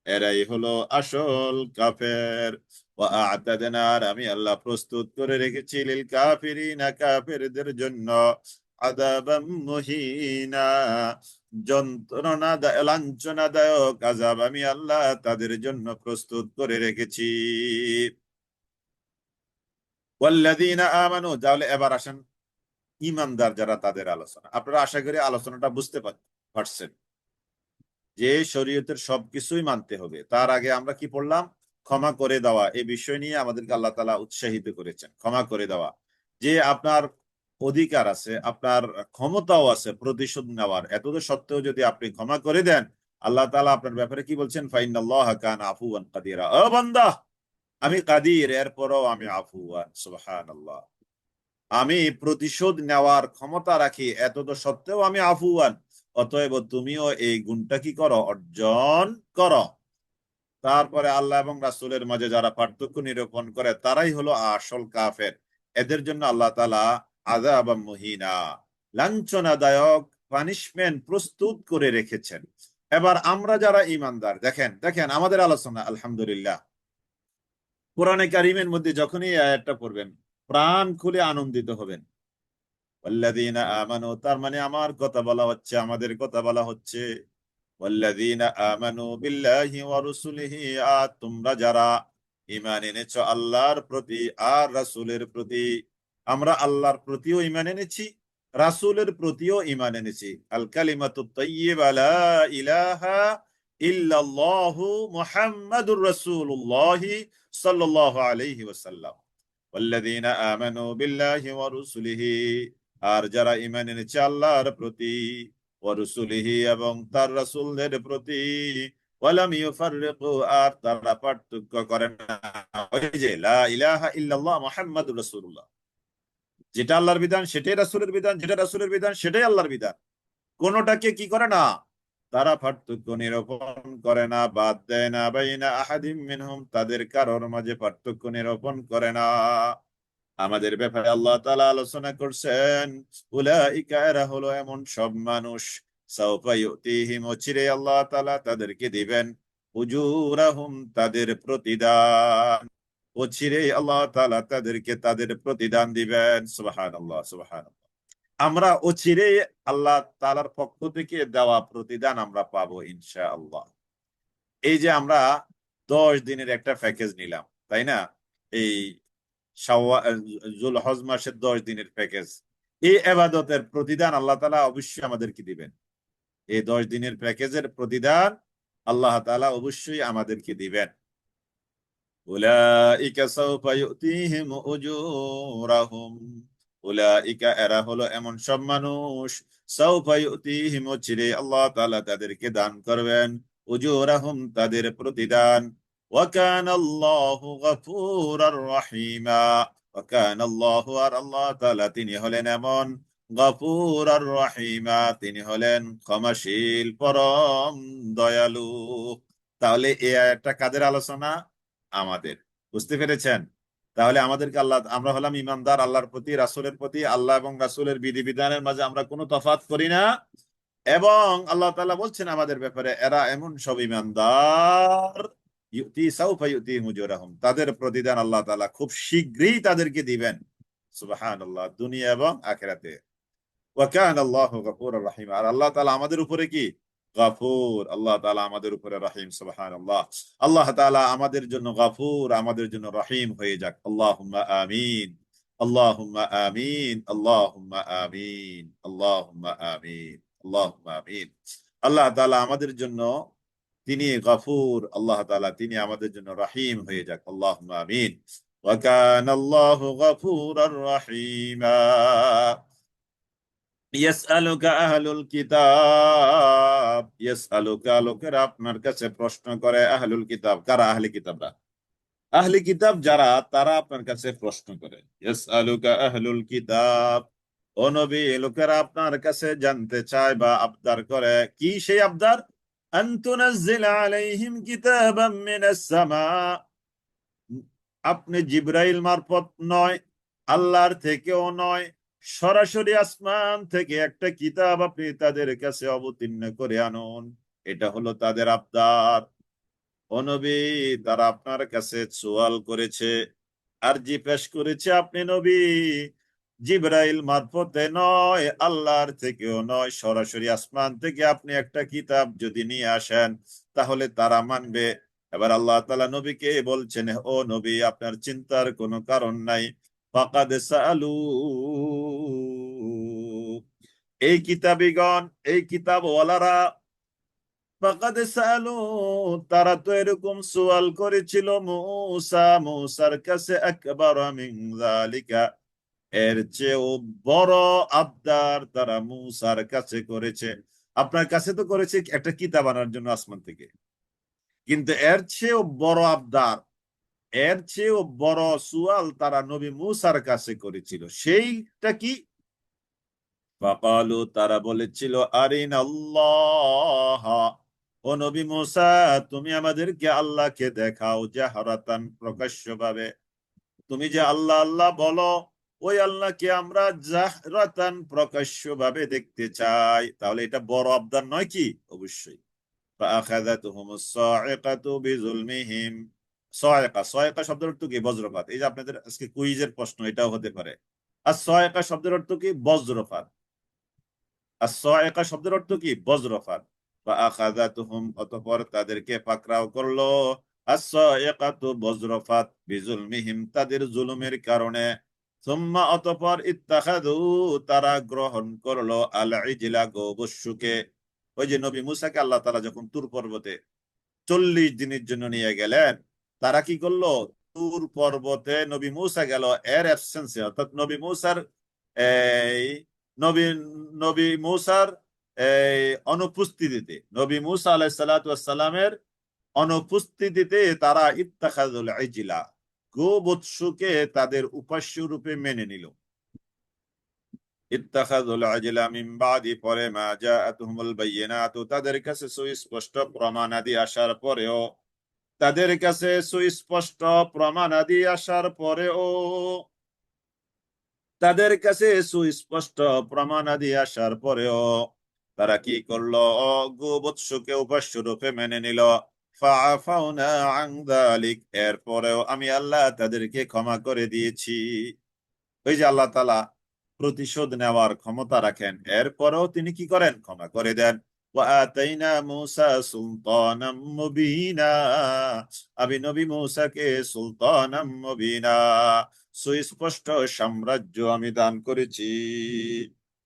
[SPEAKER 2] এরাই হলো আসল কাফের। ওয়াআতাদনা, আর আমি আল্লাহ প্রস্তুত করে রেখেছি লিল কাফিরিনা, কাফেরদের জন্য আযাবাম মুহিনা, লাঞ্ছনাদায়ক আযাব আমি আল্লাহ তাদের জন্য প্রস্তুত করে রেখেছি। ওয়াল্লাযীনা আমানু, তাহলে এবার আসেন ঈমানদার যারা, তাদের আলোচনা। আপনারা আশা করি আলোচনাটা বুঝতে পারছেন যে শরীয়তের সবকিছুই মানতে হবে। তার আগে আমরা কি পড়লাম? ক্ষমা করে দেওয়া, এই বিষয় নিয়ে আমাদেরকে আল্লাহ তাআলা উৎসাহিত করেছেন। ক্ষমা করে দেওয়া, যে আপনার অধিকার আছে, আপনার ক্ষমতাও আছে প্রতিশোধ নেওয়ার, এত সত্ত্বেও যদি আপনি ক্ষমা করে দেন, আল্লাহ তাআলা আপনার ব্যাপারে কি বলছেন? ফাইনাল্লাহা কানা আফুওয়ান কাদিরা, ও বান্দা, আমি কাদির, এরপরও আমি আফুওয়ান, সুবহানাল্লাহ, আমি প্রতিশোধ নেওয়ার ক্ষমতা রাখি, এত সত্ত্বেও আমি আফুওয়ান। অতএব তুমিও এই গুণটা কি করো? অর্জন করো। তারপরে আল্লাহ এবং রাসূলের মাঝে যারা পার্থক্য নিরূপণ করে, তারাই হলো আসল কাফের। এদের জন্য আল্লাহ তাআলা আযাবাম মুহিনা, লাঞ্ছনাদায়ক পানিশমেন্ট প্রস্তুত করে রেখেছেন। এবার আমরা যারা ঈমানদার, দেখেন দেখেন আমাদের আলোচনা, আলহামদুলিল্লাহ, কোরআনে কারীমের মধ্যে যখনই এই আয়াতটা পড়বেন, প্রাণ খুলে আনন্দিত হবেন। ওয়াল্লাযীনা আমানু, তার মানে আমার কথা বলা হচ্ছে, আমাদের কথা বলা হচ্ছে। ওয়াল্লাযীনা আমানু বিল্লাহি ওয়া রাসূলিহি, আর তোমরা যারা ঈমান এনেছো আল্লাহর প্রতি আর রাসূলের প্রতি। আমরা আল্লাহর প্রতিও ঈমান এনেছি, রাসূলের প্রতিও ঈমান এনেছি। আল কালিমাতুত তাইয়্যিবা, লা ইলাহা ইল্লাল্লাহু মুহাম্মাদুর রাসূলুল্লাহ সাল্লাল্লাহু আলাইহি ওয়াসাল্লাম। ওয়াল্লাযীনা আমানু বিল্লাহি ওয়া রাসূলিহি, আর যারা ঈমান এনেছে আল্লাহর প্রতি, ওয়া রাসূলিহি, এবং তার রাসূলদের প্রতি, ওয়ালাম ইউফাররিকু, আর তারা পার্থক্য করে না। ওই যে লা ইলাহা ইল্লাল্লাহ মুহাম্মাদুর রাসূলুল্লাহ, যেটা আল্লাহর বিধান সেটাই রাসূলের বিধান, যেটা রাসূলের বিধান সেটাই আল্লাহর বিধান, কোনটাকে কি করে না, তারা পার্থক্য নিরূপণ করে না, বাদ দেয় না। বাইনা আহাদিম মিনহুম, তাদের কারোর মাঝে পার্থক্য নিরূপণ করে না। আমাদের ব্যাপারে আল্লাহ তাআলা আলোচনা করছেন, উলাইকা, এরা হলো এমন সব মানুষ, সাউফা ইউতিহিম, অচিরে আল্লাহ তাআলা তাদেরকে দিবেন, উজুরাহুম, তাদের প্রতিদান, অচিরে আল্লাহ তাআলা তাদেরকে তাদের প্রতিদান দিবেন। সুবহানাল্লাহ, সুবহানাল্লাহ। আমরা অচিরে আল্লাহ তাআলার পক্ষ থেকে দেওয়া প্রতিদান আমরা পাবো ইনশাআল্লাহ। এই যে আমরা 10 দিনের একটা প্যাকেজ নিলাম, তাই না? এই জুলহজ মাসের 10 দিনের প্যাকেজ, এই এবাদতের প্রতিদান আল্লাহ তাআলা অবশ্যই আমাদেরকে দিবেন। এই 10 দিনের প্যাকেজের প্রতিদান আল্লাহ তাআলা অবশ্যই আমাদেরকে দিবেন। উলাইকা সাউফা ইউতিহিম উজুরাহুম, উলাইকা, এরা হলো এমন সব মানুষ, সাউফা ইউতিহিম, চিরে আল্লাহ তাআলা তাদেরকে দান করবেন, উজুরাহুম, তাদের প্রতিদান। ওয়া কানাল্লাহু গফুরার রহিমা, ওয়া কানাল্লাহু, আর আল্লাহ তাআলা তিনি হলেন এমন, গফুরার রহিমা, তিনি হলেন ক্ষমাশীল, পরম দয়ালু। তাহলে এই একটা কাদের আলোচনা? আমাদের। বুঝতে পেরেছেন? তাহলে আমাদেরকে আল্লাহ, আমরা হলাম ইমানদার আল্লাহর প্রতি, রাসূলের প্রতি, আল্লাহ এবং রাসূলের বিধিবিধানের মাঝে আমরা কোনো তফাৎ করি না। এবং আল্লাহ তাআলা বলছেন আমাদের ব্যাপারে, এরা এমন সব ইমানদার তাদের প্রতিদান আল্লাহ তাআলা খুব শীঘ্রই তাদেরকে দিবেন। সুবহানাল্লাহ, দুনিয়া এবং আখিরাতে। ওয়া কানা আল্লাহু গফুরুর রহিম। আর আল্লাহ তাআলা আমাদের উপরে কি? গফুর। আল্লাহ তাআলা আমাদের উপরে রহিম। সুবহানাল্লাহ। আল্লাহ তাআলা আমাদের জন্য গফুর, আমাদের জন্য রহিম হয়ে যাক। আল্লাহুম্মা আমিন, আল্লাহুম্মা আমিন, আল্লাহুম্মা আমিন, আল্লাহুম্মা আমিন, আল্লাহুম্মা আমিন। আল্লাহ তাআলা আমাদের জন্য তিনি গফুর, আল্লাহ তাআলা তিনি আমাদের জন্য রহিম হয়ে যাক। আল্লাহুম্মা আমিন। ওয়া কানা আল্লাহু গফুরার রহিমা। ইয়াসআলুকা আহলুল কিতাব। ইয়াসআলুকা, লোকেরা আপনার কাছে প্রশ্ন করে। আহলুল কিতাব কারা? আহলি কিতাবরা। আহলি কিতাব যারা, তারা আপনার কাছে প্রশ্ন করে। ইয়াসআলুকা আহলুল কিতাব, ও নবী, লোকেরা আপনার কাছে জানতে চায় বা আবদার করে। কি সেই আবদার? আন তুনাজ্জিলা আলাইহিম কিতাবাম মিনাস সামা, আপনি জিবরাইল মারফত নয়, আল্লাহর থেকেও নয়, সরাসরি আসমান থেকে একটা কিতাব আপনি তাদের কাছে অবতীর্ণ করে আনুন। এটা হলো তাদের আবদার। ও নবী, তারা আপনার কাছে সওয়াল করেছে, আরজি পেশ করেছে। আপনি নবী জিবরাইল মারফতে নয়, আল্লাহর থেকেও নয়, সরাসরি আসমান থেকে আপনি একটা কিতাব যদি নিয়ে আসেন, তাহলে তারা মানবে। এবার আল্লাহ তাআলা নবীকে বলছেন, ও নবী, আপনার চিন্তার কোনো কারণ নাই। ফাকাদ সাআলু, এই কিতাবীগণ, এই কিতাব ওয়ালারা, ফাকাদ সাআলু, তারা তো এরকম সওয়াল করেছিল মুসার কাছে, আকবার মিন যালিকা, এর চেয়েও বড় আবদার তারা মুসার কাছে করেছে। আপনার কাছে তো করেছে একটা কিতাব আনার জন্য আসমান থেকে, কিন্তু এর চেয়েও বড় আবদার, এর চেয়েও বড় সুয়াল তারা নবী মুসার কাছে করেছিল। সেইটা কি? ফাকালু, তারা বলেছিল, আরিন আল্লাহ, ও নবী মুসা, তুমি আমাদেরকে আল্লাহকে দেখাও, জাহরাতান, প্রকাশ্যভাবে। তুমি যে আল্লাহ আল্লাহ বলো, ওই আল্লাহকে আমরা জাহরাতান, প্রকাশ্যভাবে দেখতে চাই। তাহলে এটা বড় আবদার নয় কি? অবশ্যই। ফাআখাযাতুহুমুস সাইকাতু বিযুলমিহিম। সাইকা, সাইকা শব্দের অর্থ কি? বজ্রপাত। এই যে আপনাদের আজকে কুইজের প্রশ্ন, এটাও হতে পারে। আর সাইকা শব্দের অর্থ কি? বজ্রপাত। আর সাইকা শব্দের অর্থ কি? বজ্রপাত। ফাআখাযাতুহুম, অতঃপর তাদেরকে পাকড়াও করলো। as-সাইকাতু, বজ্রপাত, বিজুলমিহিম, তাদের জুলুমের কারণে। সুম্মা, অতঃপর, ইত্তাখাযু, তারা গ্রহণ করলো, আল ইজলা, গোবৎসকে। ওই যে নবী মুসাকে আল্লাহ তাআলা যখন তুর পর্বতে 40 দিনের জন্য নিয়ে গেলেন, তারা কি করলো? তুর পর্বতে নবী মুসা গেল, এর অ্যাবসেন্সে, অর্থাৎ নবী মুসার এই নবী নবী মুসার এই অনুপস্থিতিতে, নবী মুসা আলাইহিস সালাতু ওয়াস সালামের অনুপস্থিতিতে তারা ইত্তাখাযুল ইজলা, গোবৎসকে তাদের উপাস্য রূপে মেনে নিল। ইত্তাখাযুল ইজলা মিন বাদি, পরে, মা জাআতুহুমুল বায়িনাতু, তাদের কাছে সুস্পষ্ট প্রমাণাদি আসার পরেও, তাদের কাছে সুস্পষ্ট প্রমাণাদি আসার পরেও, তাদের কাছে সুস্পষ্ট প্রমাণাদি আসার পরেও তারা কি করলো? গোবৎসকে উপাস্য রূপে মেনে নিল। ফাআফাউনা আন যালিক, এরপরেও আমি আল্লাহ তাদেরকে ক্ষমা করে দিয়েছি। ওই যে আল্লাহ তাআলা প্রতিশোধ নেওয়ার ক্ষমতা রাখেন, এরপরেও তিনি কি করেন? ক্ষমা করে দেন। ওয়াআতাইনা মূসা সুলতানাম মুবিনা, আমি নবী মূসাকে সুলতানাম মুবিনা, সুস্পষ্ট সাম্রাজ্য আমি দান করেছি।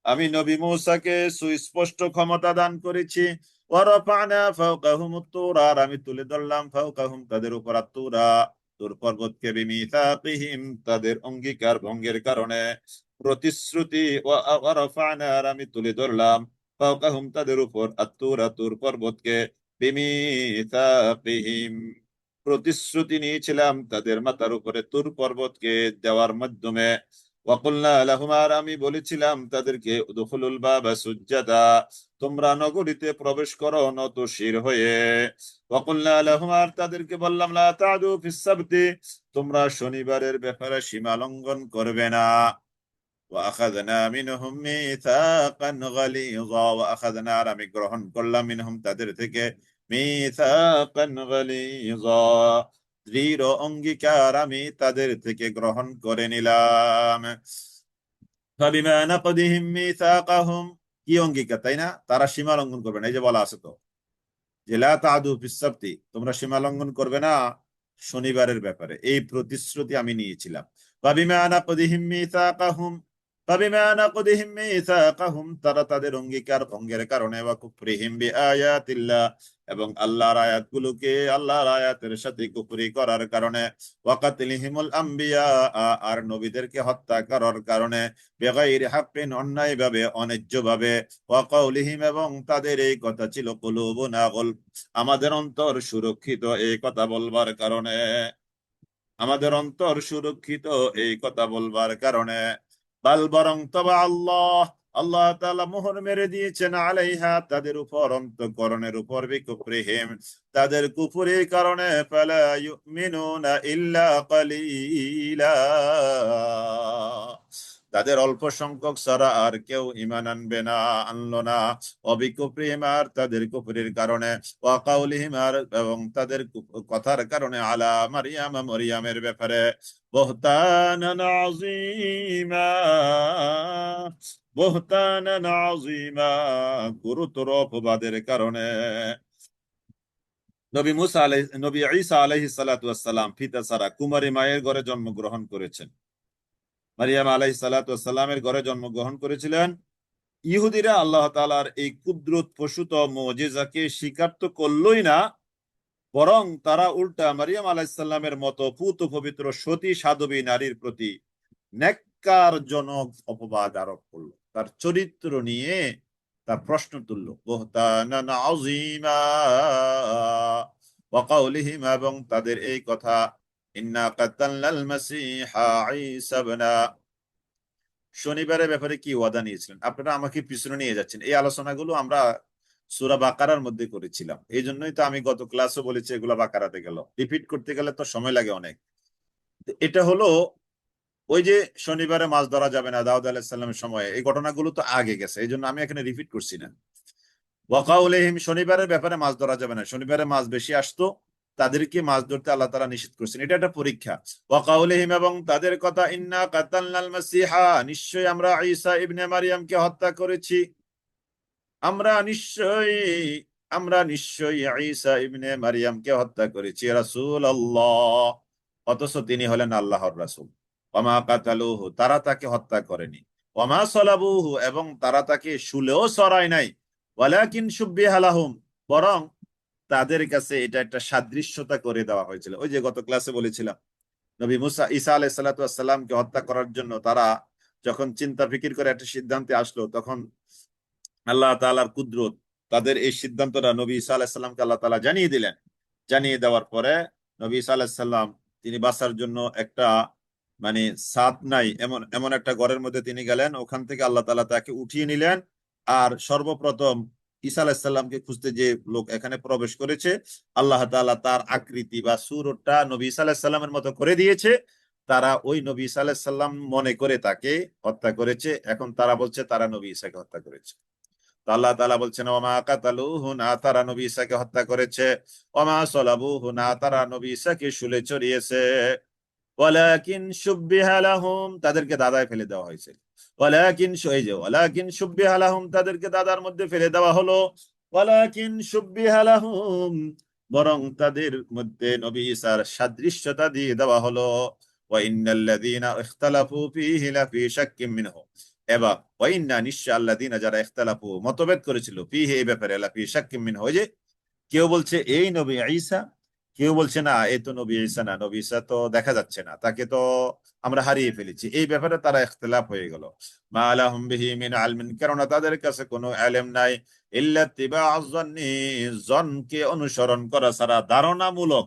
[SPEAKER 2] আমি নবী মূসাকে সুস্পষ্ট ক্ষমতা দান করেছি। ওয়ারাফা'না ফাওকাহুমুত তুর, আর আমি তুলে ধরলাম ফাওকাহুম, তাদের উপর, আত-তুরা, তুর পর্বতকে, বিমিসাকিহিম, তাদের অঙ্গীকার ভঙ্গের কারণে, প্রতিশ্রুতি। ওয়ারাফা'না, আর আমি তুলে ধরলাম ফাওকাহুম, তাদের উপর, আত-তুরা, তুর পর্বতকে, বিমিসাকিহিম, প্রতিশ্রুতি নিয়েছিলাম তাদের মাথার উপরে তুর পর্বতকে দেওয়ার মাধ্যমে। ওয়াকুলনা লাহুম, আর আমি বলেছিলাম তাদেরকে, উদখুলুল বাবা সুজ্জাদা, তোমরা নগরীতে প্রবেশ করো নত শির হয়ে। ওয়াকুলনা লাহুম, আর তাদেরকে বললাম, লা তা'দু ফিস সাবতি, তোমরা শনিবারের ব্যাপারে সীমা লঙ্ঘন করবে না। ওয়াআখাযনা মিনহুম মিসাকান গালিযা, ওয়াআখাযনা, আর আমি গ্রহণ করলাম, মিনহুম, তাদের থেকে, মিসাকান গালিযা, দৃঢ় অঙ্গীকার আমি তাদের থেকে গ্রহণ করে নিলাম। ফাবিমা নাকদিহিম মিসাকাহুম, কি অঙ্গীকার, তাই না? তারা সীমা লঙ্ঘন করবে না, এই যে বলা আছে তো যে লা তাদু ফিস সাবতি, তোমরা সীমা লঙ্ঘন করবে না শনিবারের ব্যাপারে, এই প্রতিশ্রুতি আমি নিয়েছিলাম। ফাবিমা নাকদিহিম মিসাকাহুম, ফাবিমা নাকদিহিম মিসাকাহুম, তারা তাদের অঙ্গীকার ভঙ্গের কারণে, ওয়া কুফরিহিম বিআয়াতিল্লাহ, এবং আল্লাহর আয়াতগুলোকে, আল্লাহর আয়াতের সাথে কুফরি করার কারণে, ওয়া কাতলিহিমুল আম্বিয়া, আর নবীদেরকে হত্যা করার কারণে, বেগাইরি হাক্কিন, অন্যায়ভাবে, অন্যায্যভাবে, ওয়া কাউলিহিম, এবং তাদের এই কথা ছিল, কুলুবুনা গুলফ, আমাদের অন্তর সুরক্ষিত, এই কথা বলবার কারণে, আমাদের অন্তর সুরক্ষিত এই কথা বলবার কারণে, বাল বরং তবা আল্লাহ, আল্লাহ তাআলা মোহর মেরে দিয়েছেন, আলাইহা, তাদের উপর, অন্তঃকরণের উপর, বিকুফরিহিম, তাদের কুফরির কারণে, ফালা ইউমিনুনা ইল্লা কালিলা, তাদের অল্প সংখ্যক ছাড়া আর কেউ ঈমান আনবে না, আনলো না, অবিকুফরিহিম, আর তাদের কুফরির কারণে, ওয়া কাউলিহিম, আর এবং তাদের কথার কারণে, আলা মারিয়াম, মরিয়ামের ব্যাপারে, বুহতানান আযীমা, বুহতানান আযীমা, গুরুতর অপবাদের কারণে। নবী ঈসা আলাইহিস সালাতু ওয়াস সালাম পিতা ছাড়া কুমারী মায়ের ঘরে জন্মগ্রহণ করেছেন। মারিয়াম আলাইহিস সালাতু ওয়াস সালামের ঘরে জন্মগ্রহণ করেছিলেন। ইহুদিরা আল্লাহ তাআলার এই কুদরত প্রসূত মুজিজাকে স্বীকার তো করলই না, বরং তারা উল্টা মারিয়াম আলাইহিসসালামের মতো পূত পবিত্র সতী সাধবী নারীর প্রতি ন্যাক্কারজনক অপবাদ আরোপ করলো, তার চরিত্র নিয়ে তার প্রশ্ন তুললো, বুহতানান আযীমা, ওয়া কাউলিহিম, এবং তাদের এই কথা, ইন্না কাতালনাল মাসীহা ঈসা ইবনা, শনিবারের ব্যাপারে কি ওয়াদা নিয়েছিলেন, আপনারা আমাকে পিছনে নিয়ে যাচ্ছেন, এই আলোচনাগুলো আমরা সূরা বাকারার মধ্যে করেছিলাম, এই জন্যই তো আমি গত ক্লাসে বলেছি এগুলো বাকারাতে গেল, রিপিট করতে গেলে তো সময় লাগে অনেক। এটা হলো ওই যে শনিবারে মাছ ধরা যাবে না দাউদ আলাইহিস সালামের সময়, এই ঘটনাগুলো তো আগে গেছে, এই জন্য আমি এখানে রিপিট করছি না। ওয়াকাউলিহিম, শনিবারের ব্যাপারে মাছ ধরা যাবে না, শনিবারে মাছ বেশি আসতো, তাদেরকে মাছ ধরতে আল্লাহ তাআলা নিষেধ করছেন, এটা একটা পরীক্ষা। ওয়াকাউলিহিম, এবং তাদের কথা, ইন্না কাতালনাল মাসীহা, নিশ্চয়ই আমরা ঈসা ইবনে মারইয়ামকে হত্যা করেছি, আমরা নিশ্চয়ই, আমরা নিশ্চয়ই ঈসা ইবনে মারইয়ামকে হত্যা করেছি, রাসূলুল্লাহ, অথচ তিনি হলেন আল্লাহর রাসূল। ওয়ামা কাতালুহু, তারা তাকে হত্যা করেনি, ওয়ামা সালাবুহু, এবং তারা তাকে শুলেও চড়ায় নাই, ওয়ালাকিন শুব্বিহা লাহুম, বরং তাদের কাছে এটা একটা সাদৃশ্যতা করে দেওয়া হয়েছিল। ওই যে গত ক্লাসে বলেছিলাম, নবী মুসা ঈসা আলাইহিস সালাতু ওয়াস সালামকে হত্যা করার জন্য তারা যখন চিন্তা ফিকির করে একটা সিদ্ধান্তে আসলো, তখন আল্লাহ তাআলার কুদরত, তাদের এই সিদ্ধান্তটা নবী ঈসা আলাইহিস সালামকে আল্লাহ তাআলা জানিয়ে দিলেন। জানিয়ে দেওয়ার পরে নবী ঈসা আলাইহিস সালাম, তিনি বাঁচার জন্য একটা, মানে ছাদ নাই এমন এমন একটা ঘরের মধ্যে তিনি গেলেন, ওখান থেকে আল্লাহ তাআলা তাকে উঠিয়ে নিলেন। আর সর্বপ্রথম ঈসা আলাইহিস সালামকে খুঁজতে যে লোক এখানে প্রবেশ করেছে, আল্লাহ তাআলা তার আকৃতি বা সুরটা নবী ঈসা আলাইহিস সালামের মতো করে দিয়েছে। তারা ওই নবী ঈসা আলাইহিস সালাম মনে করে তাকে হত্যা করেছে, এখন তারা বলছে তারা নবী ঈসাকে হত্যা করেছে। তো আল্লাহ তাআলা বলছেন, ওমা কাতালুহু, না তারা নবী ঈসাকে হত্যা করেছে, ওমা সলাবুহু, না তারা নবী ঈসাকে শুলে চড়িয়েছে, ওয়ালাকিন শুব্বিহা লাহুম, তাদেরকে দাদায় ফেলে দেওয়া হয়েছে। ওয়ালাকিন, এই যে ওয়ালাকিন শুব্বিহা লাহুম, তাদেরকে দাদার মধ্যে ফেলে দেওয়া হলো। ওয়ালাকিন শুব্বিহা লাহুম, বরং তাদের মধ্যে নবী ঈসার সাদৃশ্যতা দিয়ে দেওয়া হলো। ওয়া ইন্নাল্লাযীনা ইখতালাফু ফীহি লাফী শাক্কিম মিনহু, এবার ওয়া ইন্না, নিশ্চয়, আল্লাযীনা, যারা ইখতালাফু, মতভেদ করেছিল, ফীহি, এই ব্যাপারে, লাফী শাক্কিম মিনহু, ওই যে কেউ বলছে এই নবী ঈসা, কেউ বলছে না এই তো নবী ঈসা না, নবী ঈসা তো দেখা যাচ্ছে না, তাকে তো আমরা হারিয়ে ফেলেছি, এই ব্যাপারে তারা ইখতিলাফ হয়ে গেল। মা লাহুম বিহি মিন ইলমিন, কেননা তাদের কাছে কোনো ইলম নাই, ইল্লা ইত্তিবা'আজ যন্নি, জনকে অনুসরণ করা ছাড়া, ধারণামূলক,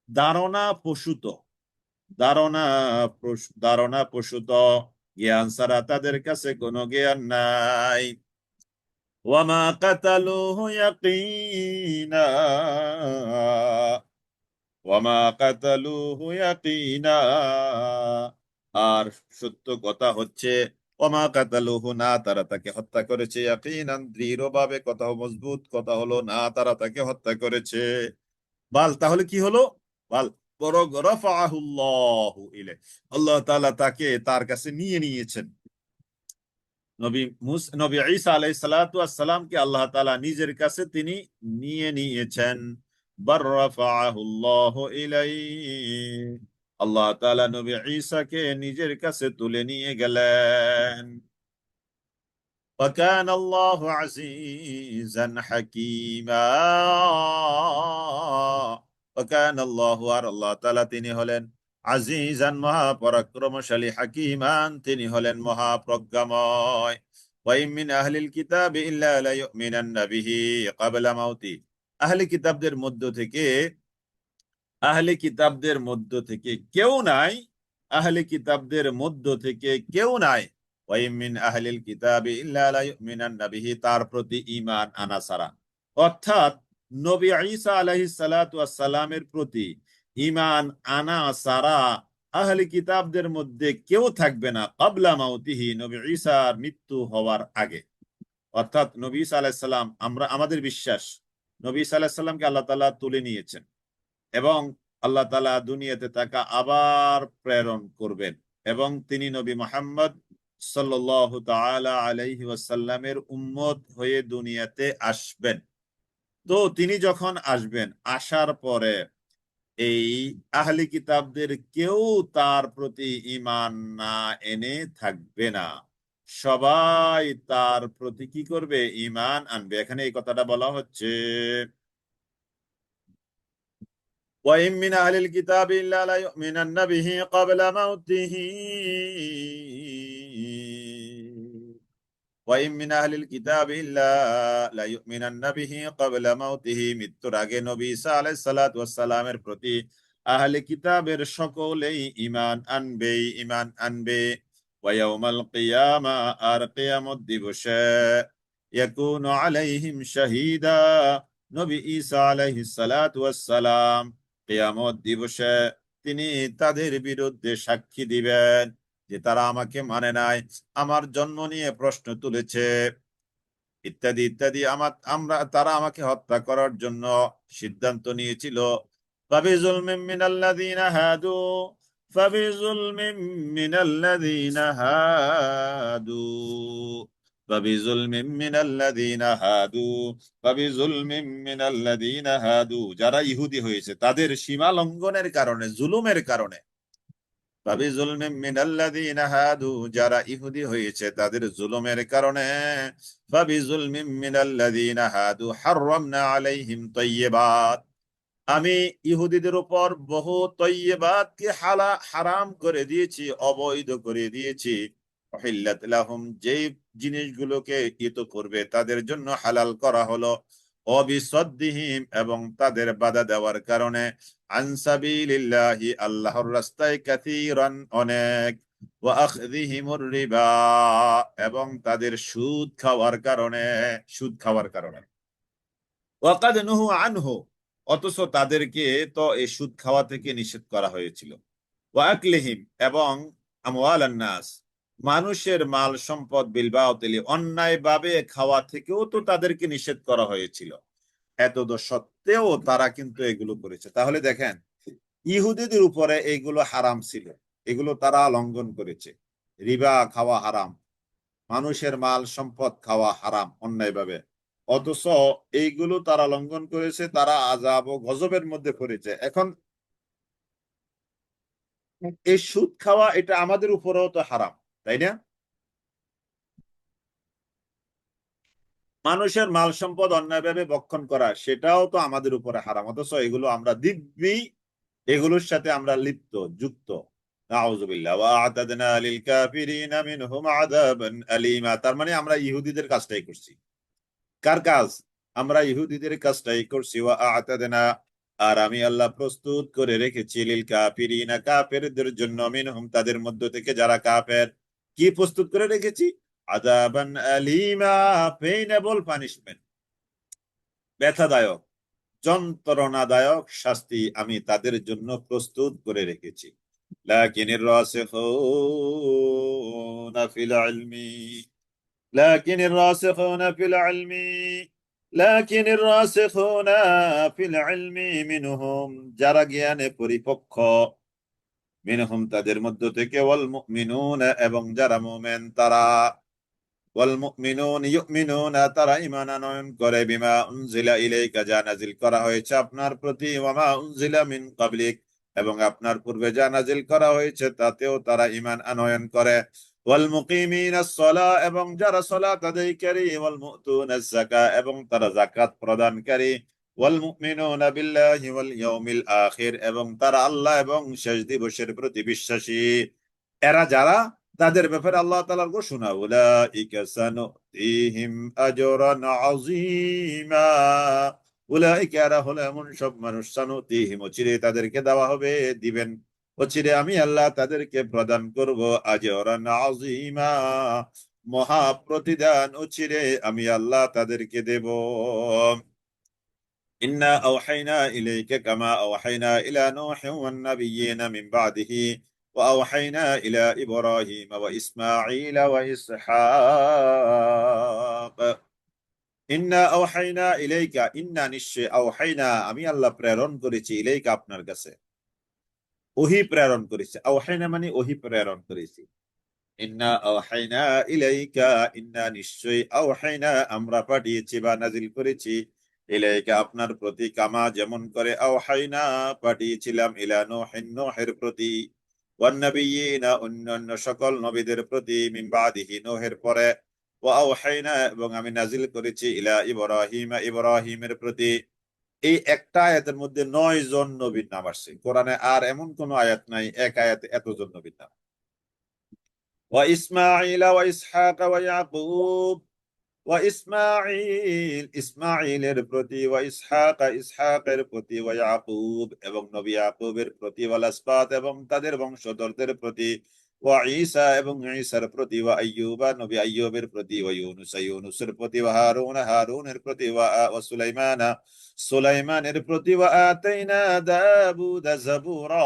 [SPEAKER 2] ধারণা প্রসূত, ধারণা ধারণা প্রসূত জ্ঞান ছাড়া তাদের কাছে কোনো জ্ঞান নাই। ওয়ামা কাতালুহু ইয়াকিনা, ওয়ামা কাতালুহু ইয়াকিনা, আর সত্য কথা হচ্ছে ওমা কাতালুহু, না তারা তাকে হত্যা করেছে, ইয়াকিনান দৃঢ়ভাবে, কথা মজবুত কথা হলো, না তারা তাকে হত্যা করেছে। বাল, তাহলে কি হলো? বাল বরং রাফাআহুল্লাহু ইলাইহি, আল্লাহ তাআলা তাকে তার কাছে নিয়ে নিয়েছেন। নবী ঈসা আলাইহিস সালাতু ওয়াস সালামকে আল্লাহ তাআলা নিজের কাছে তিনি নিয়ে নিয়েছেন। বার রাফাআহুল্লাহু ইলাইহি, আল্লাহ তাআলা নবী ঈসাকে নিজের কাছে তুলে নিয়ে গেলেন। وكان الله عزيزا حكيما। وكان الله، আর আল্লাহ তাআলা তিনি হলেন আজিজান মহাপরাক্রমশালী, হাকিমান তিনি হলেন মহাপ্রজ্ঞাময়। ওয়াইম মিন আহলিল কিতাবি ইল্লা লায়ুমিনান্না বিহি ক্বাবলা মাউতি, আহলি কিতাবদের মধ্য থেকে, আহলে কিতাবদের মধ্য থেকে কেউ নাই, আহলে কিতাবদের মধ্য থেকে কেউ নাই, ওয়াইম মিন আহলিল কিতাবি ইল্লা লা ইউমিনান্না বিহি, তার প্রতি ঈমান আনা ছাড়া। অর্থাৎ নবী ঈসা আলাইহিস সালাতু ওয়াস সালামের প্রতি ঈমান আনা ছাড়া আহলে কিতাবদের মধ্যে কেউ থাকবে না ক্বাবলা মাউতিহি, নবী ঈসার মৃত্যু হওয়ার আগে। অর্থাৎ নবী ঈসা আলাইহিস সালাম, আমাদের বিশ্বাস নবী ঈসা আলাইহিস সালামকে আল্লাহ তাআলা তুলে নিয়েছেন এবং আল্লাহ তাআলা দুনিয়াতে তাকে আবার প্রেরণ করবেন এবং তিনি নবী মুহাম্মদ সাল্লাল্লাহু তাআলা আলাইহি ওয়াসাল্লামের উম্মত হয়ে দুনিয়াতে আসবেন। তো তিনি যখন আসবেন, আসার পরে এই আহলি কিতাবদের কেউ তার প্রতি ঈমান না এনে থাকবে না, সবাই তার প্রতি কি করবে? ঈমান আনবে। এখানে এই কথাটা বলা হচ্ছে وَإِن مِّنْ أَهْلِ الْكِتَابِ إِلَّا لَيُؤْمِنَنَّ بِهِ قَبْلَ مَوْتِهِ وَإِن مِّنْ أَهْلِ الْكِتَابِ إِلَّا لَيُؤْمِنَنَّ بِهِ قَبْلَ مَوْتِهِ, মৃত্যুর আগে নবী ঈসা আলাইহিস সালাতু ওয়াস সালামের প্রতি আহলে কিতাবের সকলেই ঈমান আনবে, ঈমান আনবে। ওয়া ইয়াউমাল কিয়ামা, আর কিয়ামত দিবসে, ইয়াকুনু আলাইহিম শাহীদা, নবী ঈসা আলাইহিস সালাতু ওয়াস সালাম কিয়ামত দিবসে তিনি তাদের বিরুদ্ধে সাক্ষী দিবেন যে তারা আমাকে মানে নাই, আমার জন্ম নিয়ে প্রশ্ন তুলেছে, ইত্যাদি ইত্যাদি, তারা আমাকে হত্যা করার জন্য সিদ্ধান্ত নিয়েছিল। ফাবিজুলমিন মিনাল্লাযীনা হাদু, ফাবিজুলমিন মিনাল্লাযীনা হাদু, ফাবিজুলমিন মিনাল্লাযীনা হাদু, ফাবিজুলমিন মিনাল্লাযীনা হাদু, যারা ইহুদি হয়েছে তাদের সীমা লঙ্ঘনের কারণে, জুলুমের কারণে, ফাবিজুলমিন মিনাল্লাযীনা হাদু, যারা ইহুদি হয়েছে তাদের জুলুমের কারণে, ফাবিজুলমিন মিনাল্লাযীনা হাদু হাররামনা আলাইহিম তাইয়্যিবাত, আমি ইহুদিদের উপর বহু তৈয়বাতকে হারাম করে দিয়েছি, অবৈধ করে দিয়েছি। উহিল্লাত লাহুম, যেই জিনিসগুলোকে ইতোপূর্বে তাদের জন্য হালাল করা হলো, অবিসদ্দিহিম, এবং তাদের বাধা দেওয়ার কারণে, আন সাবিলিল্লাহি, আল্লাহর রাস্তায়, কাসীরান, অনেক, ওয়া আখযিহিমুর রিবা, এবং তাদের সুদ খাওয়ার কারণে, সুদ খাওয়ার কারণে, ওয়াকাদ নুহু আনহু, অথচ তাদেরকে তো এই সুদ খাওয়া থেকে নিষেধ করা হয়েছিল। ওয়া আকলিহিম, এবং আমওয়ালান নাস, মানুষের মাল সম্পদ বিল বাতিলি, অন্যায় ভাবে খাওয়া থেকেও তো তাদেরকে নিষেধ করা হয়েছিল। এত সত্ত্বেও তারা কিন্তু এগুলো করেছে। তাহলে দেখেন, ইহুদিদের উপরে এগুলো হারাম ছিল, এগুলো তারা লঙ্ঘন করেছে। রিবা খাওয়া হারাম, মানুষের মাল সম্পদ খাওয়া হারাম অন্যায়ভাবে, অথচ এইগুলো তারা লঙ্ঘন করেছে, তারা আযাব ও গজবের মধ্যে পড়েছে। এখন এই সুদ খাওয়া, এটা আমাদের উপরেও তো হারাম, তাই না? মানুষের মাল সম্পদ অন্যায়ভাবে ভক্ষণ করা, সেটাও তো আমাদের উপরে হারাম, অথচ এগুলো আমরা দিব্যি এগুলোর সাথে আমরা লিপ্ত, যুক্ত। নাউযুবিল্লাহ। ওয়া আ'তাদনা লিল কাফিরিনা মিনহুম আযাবান আলীমা, তার মানে আমরা ইহুদিদের কাজটাই করছি। কার কাজ? আমরা ইহুদিদের কাজটাই করছি। ওয়া আ'তাদনা, আর আমি আল্লাহ প্রস্তুত করে রেখেছি, লিল কাফিরিনা, কাফেরদের জন্য, মিনহুম, তাদের মধ্য থেকে যারা কাফের, কি প্রস্তুত করে রেখেছি? আযাবান আলীমা, পেইনেবল পানিশমেন্ট, ব্যথাদায়ক, যন্ত্রণাদায়ক শাস্তি আমি তাদের জন্য প্রস্তুত করে রেখেছি। লাকিনির রাসিখুনা ফিল ইলমি লাকিনির রাসিখুনা ফিল ইলমি লাকিনির রাসিখুনা ফিল ইলমি মিনহুম, যারা জ্ঞানে পরিপক্ক, মিনহুম তাদের মধ্য থেকে, ওয়াল মুমিনুনা এবং যারা মুমিন তারা, ওয়াল মুমিনুন ইউমিনুনা তারা ঈমান আনয়ন করে, বিমা উনজিলা ইলাইকা যা নাজিল করা হয়েছে আপনার প্রতি, ওয়া মা উনজিলা মিন ক্বাবলিক এবং আপনার পূর্বে যা নাজিল করা হয়েছে তাতেও তারা ঈমান আনয়ন করে, ওয়াল মুকিমিনাস সালাহ এবং যারা সালাত আদায়কারী, ওয়াল মুতুনাজ যাকাত এবং তারা যাকাত প্রদানকারী, ওয়াল মুমিনুনা বিল্লাহি ওয়াল ইয়াউমিল আখির এবং তারা আল্লাহ এবং শেষ দিবসের প্রতি বিশ্বাসী। এরা যারা, তাদের ব্যাপারে আল্লাহ তাআলার ঘোষণা, উলাইকা সানুতিহিম আজরান আযীমা, উলাইকা এরা হলো এমন সব মানুষ, সানুতিহিম অচিরে তাদেরকে দেওয়া হবে, দিবেন, অচিরে আমি আল্লাহ তাদেরকে প্রদান করব, আজরান আযীমা মহা প্রতিদান অচিরে আমি আল্লাহ তাদেরকে দেব। إنا أوحينا إليك كما أوحينا إلى نوح والنبيين من بعده وأوحينا إلى إبراهيم وإسماعيل وإسحاق إنا أوحينا إليك إنا নিশ্চয় أوحينا আমি আল্লাহ প্রেরণ করেছি ইলাইকা আপনার কাছে, ওহী প্রেরণ করেছি, আওহাইনা মানে ওহী প্রেরণ করেছি, ইন্না আওহাইনা ইলাইকা ইন্না নিশ্চয়ই আওহাইনা আমরা পাঠিয়েছি বা নাজিল করেছি, ইলাইকা আপনার প্রতি, কামা যেমন করে, আওহাইনা পাঠিয়েছিলাম, ইলা নূহিন নূহের প্রতি, ওয়ান নাবিয়িনা অন্যান্য সকল নবীদের প্রতি, মিন বাদিহি নূহের পরে, ওয়া আওহাইনা এবং আমি নাজিল করেছি, ইলা ইব্রাহিম ইব্রাহিমের প্রতি। এই একটা আয়াতের মধ্যে 9 জন নবীর নাম আসছে কোরআনে, আর এমন কোন আয়াত নাই এক আয়াতে এতজন নবীর নাম। وإسماعيل وإسحاق ويعقوب وإسماعيل ইসমাঈলের প্রতি, وإسحاق ইসহাকের প্রতি, ويعقوب এবং নবী ইয়াকুবের প্রতি, ওয়ালাসবাত এবং তাদের বংশধরদের প্রতি, وعيسى এবং ঈসার প্রতি, وأيوب নবী আইয়ুবের প্রতি, ويونس ইউনুসের প্রতি, وهارون হারুনের প্রতি, وسليمان সুলাইমানের প্রতি, وآتينا داوود زبورا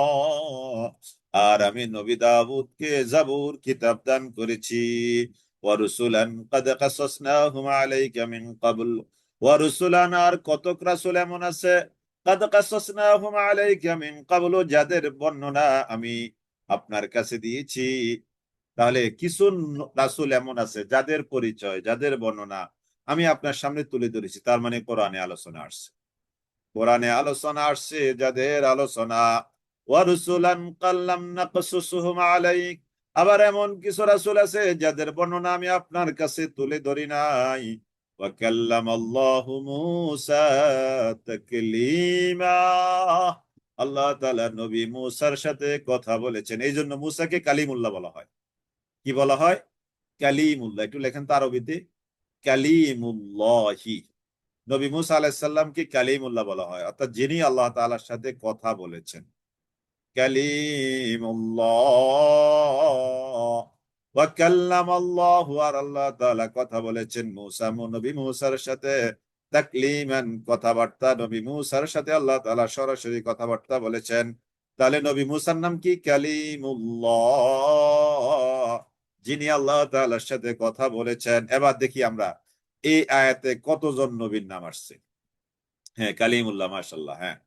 [SPEAKER 2] আর আমি নবী দাউদকে জাবুর কিতাব দান করেছি, ওয়ারুসুলান কাদ কাসাসনাহুম আলাইকা মিন ক্বাবল, ওয়ারুসুলান আর কতক রাসূল এমন আছে, কাদ কাসাসনাহুম আলাইকা মিন ক্বাবল যাদের বর্ণনা আমি আপনার কাছে দিয়েছি। তাহলে কিছু রাসূল এমন আছে যাদের পরিচয়, যাদের বর্ণনা আমি আপনার সামনে তুলে ধরেছি, তার মানে কোরআনে আলোচনা আসছে, কোরআনে আলোচনা আসছে যাদের আলোচনা, ওয়ারুসুলান কাল্লাম নাকসুসুহুম আলাইক আবার এমন কিছু রাসূল আছে যাদের বর্ণনা আমি আপনার কাছে তুলে ধরি নাই, ওয়া কাল্লামাল্লাহু মূসা তাকলিমা আল্লাহ তাআলা নবী মূসার সাথে কথা বলেছেন, এই জন্য মূসাকে কালিমুল্লাহ বলা হয়। কি বলা হয়? কালিমুল্লাহ। একটু লেখেন তো আরবিতে, কালিমুল্লাহি। নবী মুসা আলাইহিস সালামকে কালিমুল্লাহ বলা হয়, অর্থাৎ যিনি আল্লাহ তাআলার সাথে কথা বলেছেন, কালিমুল্লাহ। ওয়া কাল্লামাল্লাহু আর আল্লাহ তাআলা কথা বলেছেন মুসা, নবী মুসার সাথে, তাকলিমান কথাবার্তা, নবী মুসার সাথে আল্লাহ তাআলা সরাসরি কথাবার্তা বলেছেন। তাহলে নবী মুসার নাম কি? কালিমুল্লাহ, যিনি আল্লাহ তাআলার সাথে কথা বলেছেন। এবার দেখি আমরা এই আয়াতে কতজন নবীর নাম আসছে। হ্যাঁ, কালিমুল্লাহ, মাশাআল্লাহ। হ্যাঁ,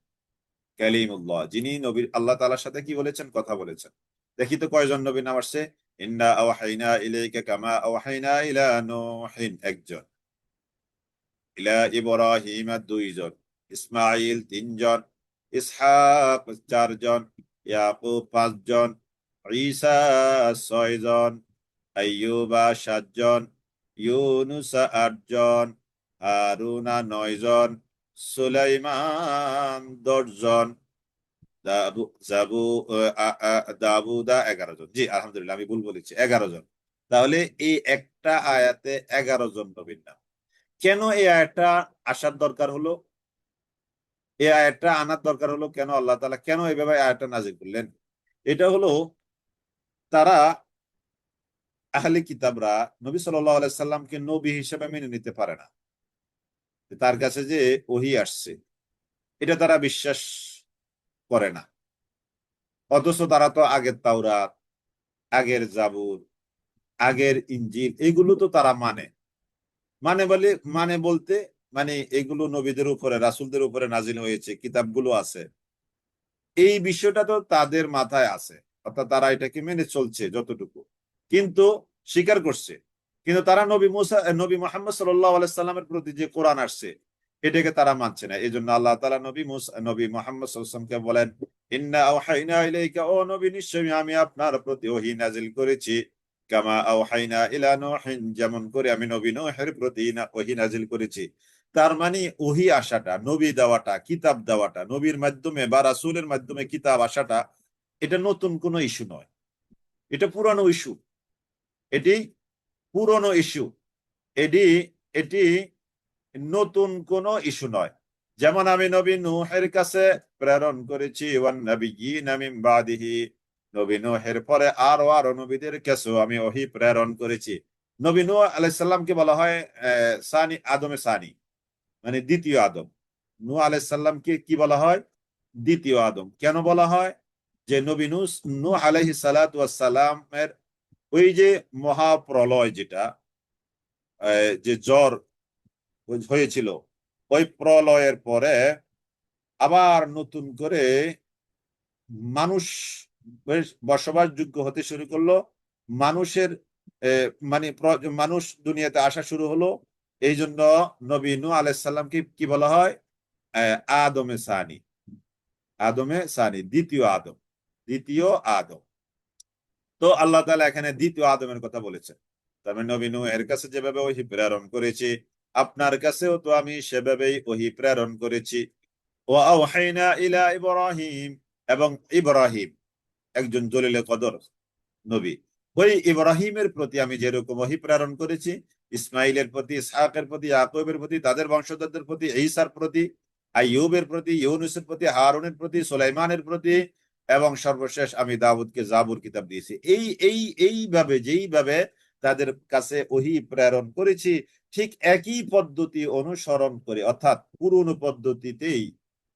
[SPEAKER 2] কালিমুল্লাহ যিনি নবীর আল্লাহ তাআলার সাথে কি বলেছেন? কথা বলেছেন। দেখি তো কয়জন নবীর নাম আসছে। ইন্না আওহাইনা ইলাইকা কামা আওহাইনা ইলা নূহিন একজন, ইলা ইব্রাহিম দুইজন, ইসমাঈল তিনজন, ইসহাক চারজন, ইয়াকুব পাঁচজন, ঈসা ছয়জন, আইয়ুবা সাতজন, ইউনুস আটজন, হারুনা নয়জন, সুলাইমান 10 জন, দাবুদা 11 জন। জি আলহামদুলিল্লাহ, আমি ভুল বলেছি, 11 জন। তাহলে এই একটা আয়াতে 11 জন নবীর নাম। কেন এই আয়াতটা আসার দরকার হলো? এই আয়াতটা আনার দরকার হলো কেন? আল্লাহ তাআলা কেন এইভাবে আয়াতটা নাযিল করলেন? এটা হলো, তারা আহলে কিতাবরা নবী সাল্লাল্লাহু আলাইহি সাল্লামকে নবী হিসেবে মেনে নিতে পারে না। তার কাছে যে ওহী আসছে এটা তারা বিশ্বাস করে না। অথচ তারা তো আগের তাওরাত, আগের জাবুর, আগের ইঞ্জিল এগুলো তো তারা মানে বলে, মানে বলতে মানে এগুলো নবীদের উপরে রাসূলদের উপরে নাজিল হয়েছে, কিতাবগুলো আছে, এই বিষয়টা তো তাদের মাথায় আছে, অর্থাৎ তারা এটাকে মেনে চলছে যতটুকু, কিন্তু স্বীকার করছে। কিন্তু তারা নবী মুহাম্মদ সাল্লাল্লাহু আলাইহি সাল্লামের প্রতি যে কোরআন আসছে এটাকে তারা মানছে না। এই জন্য আল্লাহ তাআলা নবী মুহাম্মদ সাল্লাল্লাহু আলাইহি ওয়াসাল্লামকে বলেন, ইন্না আওহাইনা ইলাইকা, ও নবী নিশ্চয়ই আমি আপনার প্রতি ওহী নাজিল করেছি, কামা আওহাইনা ইলা নূহিন, যেমন করে আমি নবী নূহের প্রতি ওহী নাজিল করেছি। তার মানে ওহী আসাটা, নবী দেওয়াটা, কিতাব দেওয়াটা, নবীর মাধ্যমে বা রাসূলের মাধ্যমে কিতাব আসাটা, এটা নতুন কোনো ইস্যু নয়, এটা পুরানো ইস্যু। এটি পুরনো ইস্যু। এটি এটি নতুন কোনো ইস্যু নয়। যেমন আমি নবী নূহের কাছে প্রেরণ করেছি, ওয়ান নাবিয়্যিনা মিন বাদিহি, নবী নূহের পরে আরো নবীদের কাছেও আমি ওহী প্রেরণ করেছি। নবী নূহ আলাইহিস সালামকে বলা হয় আদমে সানি, মানে দ্বিতীয় আদম। নূহ আলাইহিস সালামকে কি বলা হয়? দ্বিতীয় আদম। কেন বলা হয়? যে নূহ আলাইহিস সালাতু ওয়াস সালামের ওই যে মহাপ্রলয়, যেটা যে জ্বর হয়েছিল, ওই প্রলয়ের পরে আবার নতুন করে মানুষ বসবাসযোগ্য হতে শুরু করলো। মানুষের মানে মানুষ দুনিয়াতে আসা শুরু হলো। এই জন্য নবী নূহ আলাইহিস সালামকে কি বলা হয়? আদমে সানি। আদমে সানি, দ্বিতীয় আদম। দ্বিতীয় আদম। তো আল্লাহ তাআলা এখানে দ্বিতীয় আদমের কথা বলেছেন। তার মানে নবী নূহ এর কাছে যেভাবে ওহী প্রেরণ করেছি, আপনার কাছেও তো আমি সেভাবেই ওহী প্রেরণ করেছি। ওয়া আওহাইনা ইলা ইব্রাহিম, এবং ইব্রাহিম একজন জলিলে কদর নবী, ওই ইব্রাহিমের প্রতি আমি যেরকম ওহী প্রেরণ করেছি, ইসমাইলের প্রতি, ইসহাকের প্রতি, ইয়াকুবের প্রতি, তাদের বংশধরদের প্রতি, ঈসার প্রতি, আইয়ুবের প্রতি, ইউনূসের প্রতি, হারুনের প্রতি, সুলাইমানের প্রতি, এবং সর্বশেষ আমি দাউদকে জাবুর কিতাব দিয়েছি। এইভাবে যেইভাবে তাদের কাছে ওহী প্রেরণ করেছি, ঠিক একই পদ্ধতি অনুসরণ করে, অর্থাৎ পুরনো পদ্ধতিতেই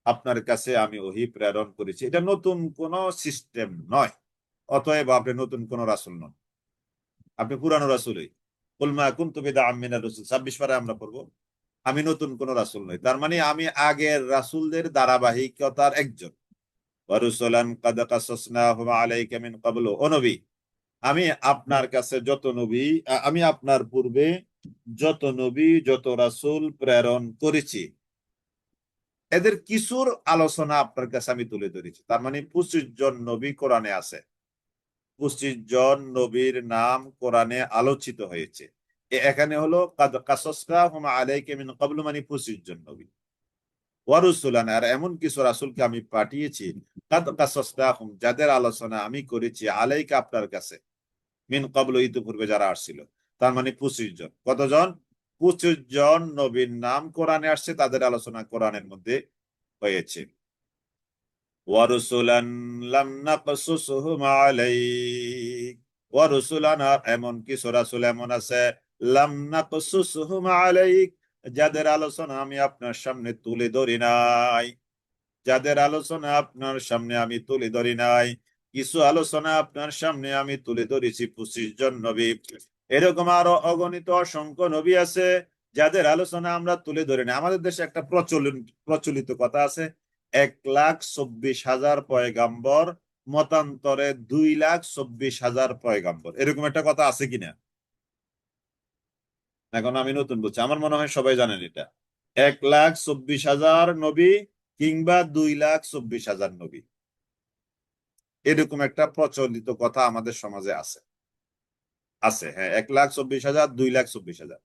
[SPEAKER 2] আপনার কাছে আমি ওহী প্রেরণ করেছি। এটা নতুন কোন সিস্টেম নয়। অতএব আপনি নতুন কোন রাসূল নন, আপনি পুরানো রাসূলই। কুল মা কুনতু বিদআম মিনার রাসূল, 26 পারে আমরা পড়বো, আমি নতুন কোন রাসূল নই। তার মানে আমি আগের রাসূলদের ধারাবাহিকতার একজন। ওয়া রুসুলান কাদ কাসাসনাহুম আলাইকা মিন ক্বাবলু, ও নবী, আমি আপনার কাছে আমি আপনার পূর্বে যত নবী, যত রাসূল প্রেরণ করেছি, এদের কিছুর আলোচনা আপনার কাছে আমি তুলে ধরেছি। তার মানে 25 জন নবী কোরআনে আছে, 25 জন নবীর নাম কোরআনে আলোচিত হয়েছে। এখানে হলো কাদ কাসাসনাহুম আলাইকা মিন ক্বাবলু, মানে 25 জন নবী। ওয়া রুসুলান, আর এমন কিছু রাসূলকে আমি পাঠিয়েছি, কাদ কাসাসনাহুম, যাদের আলোচনা আমি করেছি, আলাইকা আপনার কাছে, মিন ক্বাবলু ইতিপূর্বে যারা আসছিল। তার মানে 25 জন। কতজন? 25 জন নবীর নাম কোরআনে আসছে, তাদের আলোচনা কোরআনের মধ্যে হয়েছে। ওয়া রুসুলান লাম নাকসুসহুম আলাইক, ওয়া রুসুলান, আর এমন কিছু রাসূল এমন আছে, লাম নাকসুসহুম আলাইক, যাদের আলোচনা আমি আপনার সামনে তুলে ধরি নাই। যাদের আলোচনা আপনার সামনে আমি তুলে ধরি নাই। কিছু আলোচনা আপনার সামনে আমি তুলে ধরেছি, 25 জন নবী। এরকম আরো অগণিত অসংখ্য নবী আছে যাদের আলোচনা আমরা তুলে ধরি না। আমাদের দেশে একটা প্রচলিত কথা আছে, 1,24,000 পয়গাম্বর, মতান্তরে 2,24,000 পয়গাম্বর, এরকম একটা কথা আছে কিনা? এখন আমি নতুন বলছি, আমার মনে হয় সবাই জানেন এটা। 1,24,000 নবী কিংবা 2,24,000 নবী, এরকম একটা প্রচলিত কথা আমাদের সমাজে আছে। আছে, হ্যাঁ, 1,24,000, 2,24,000।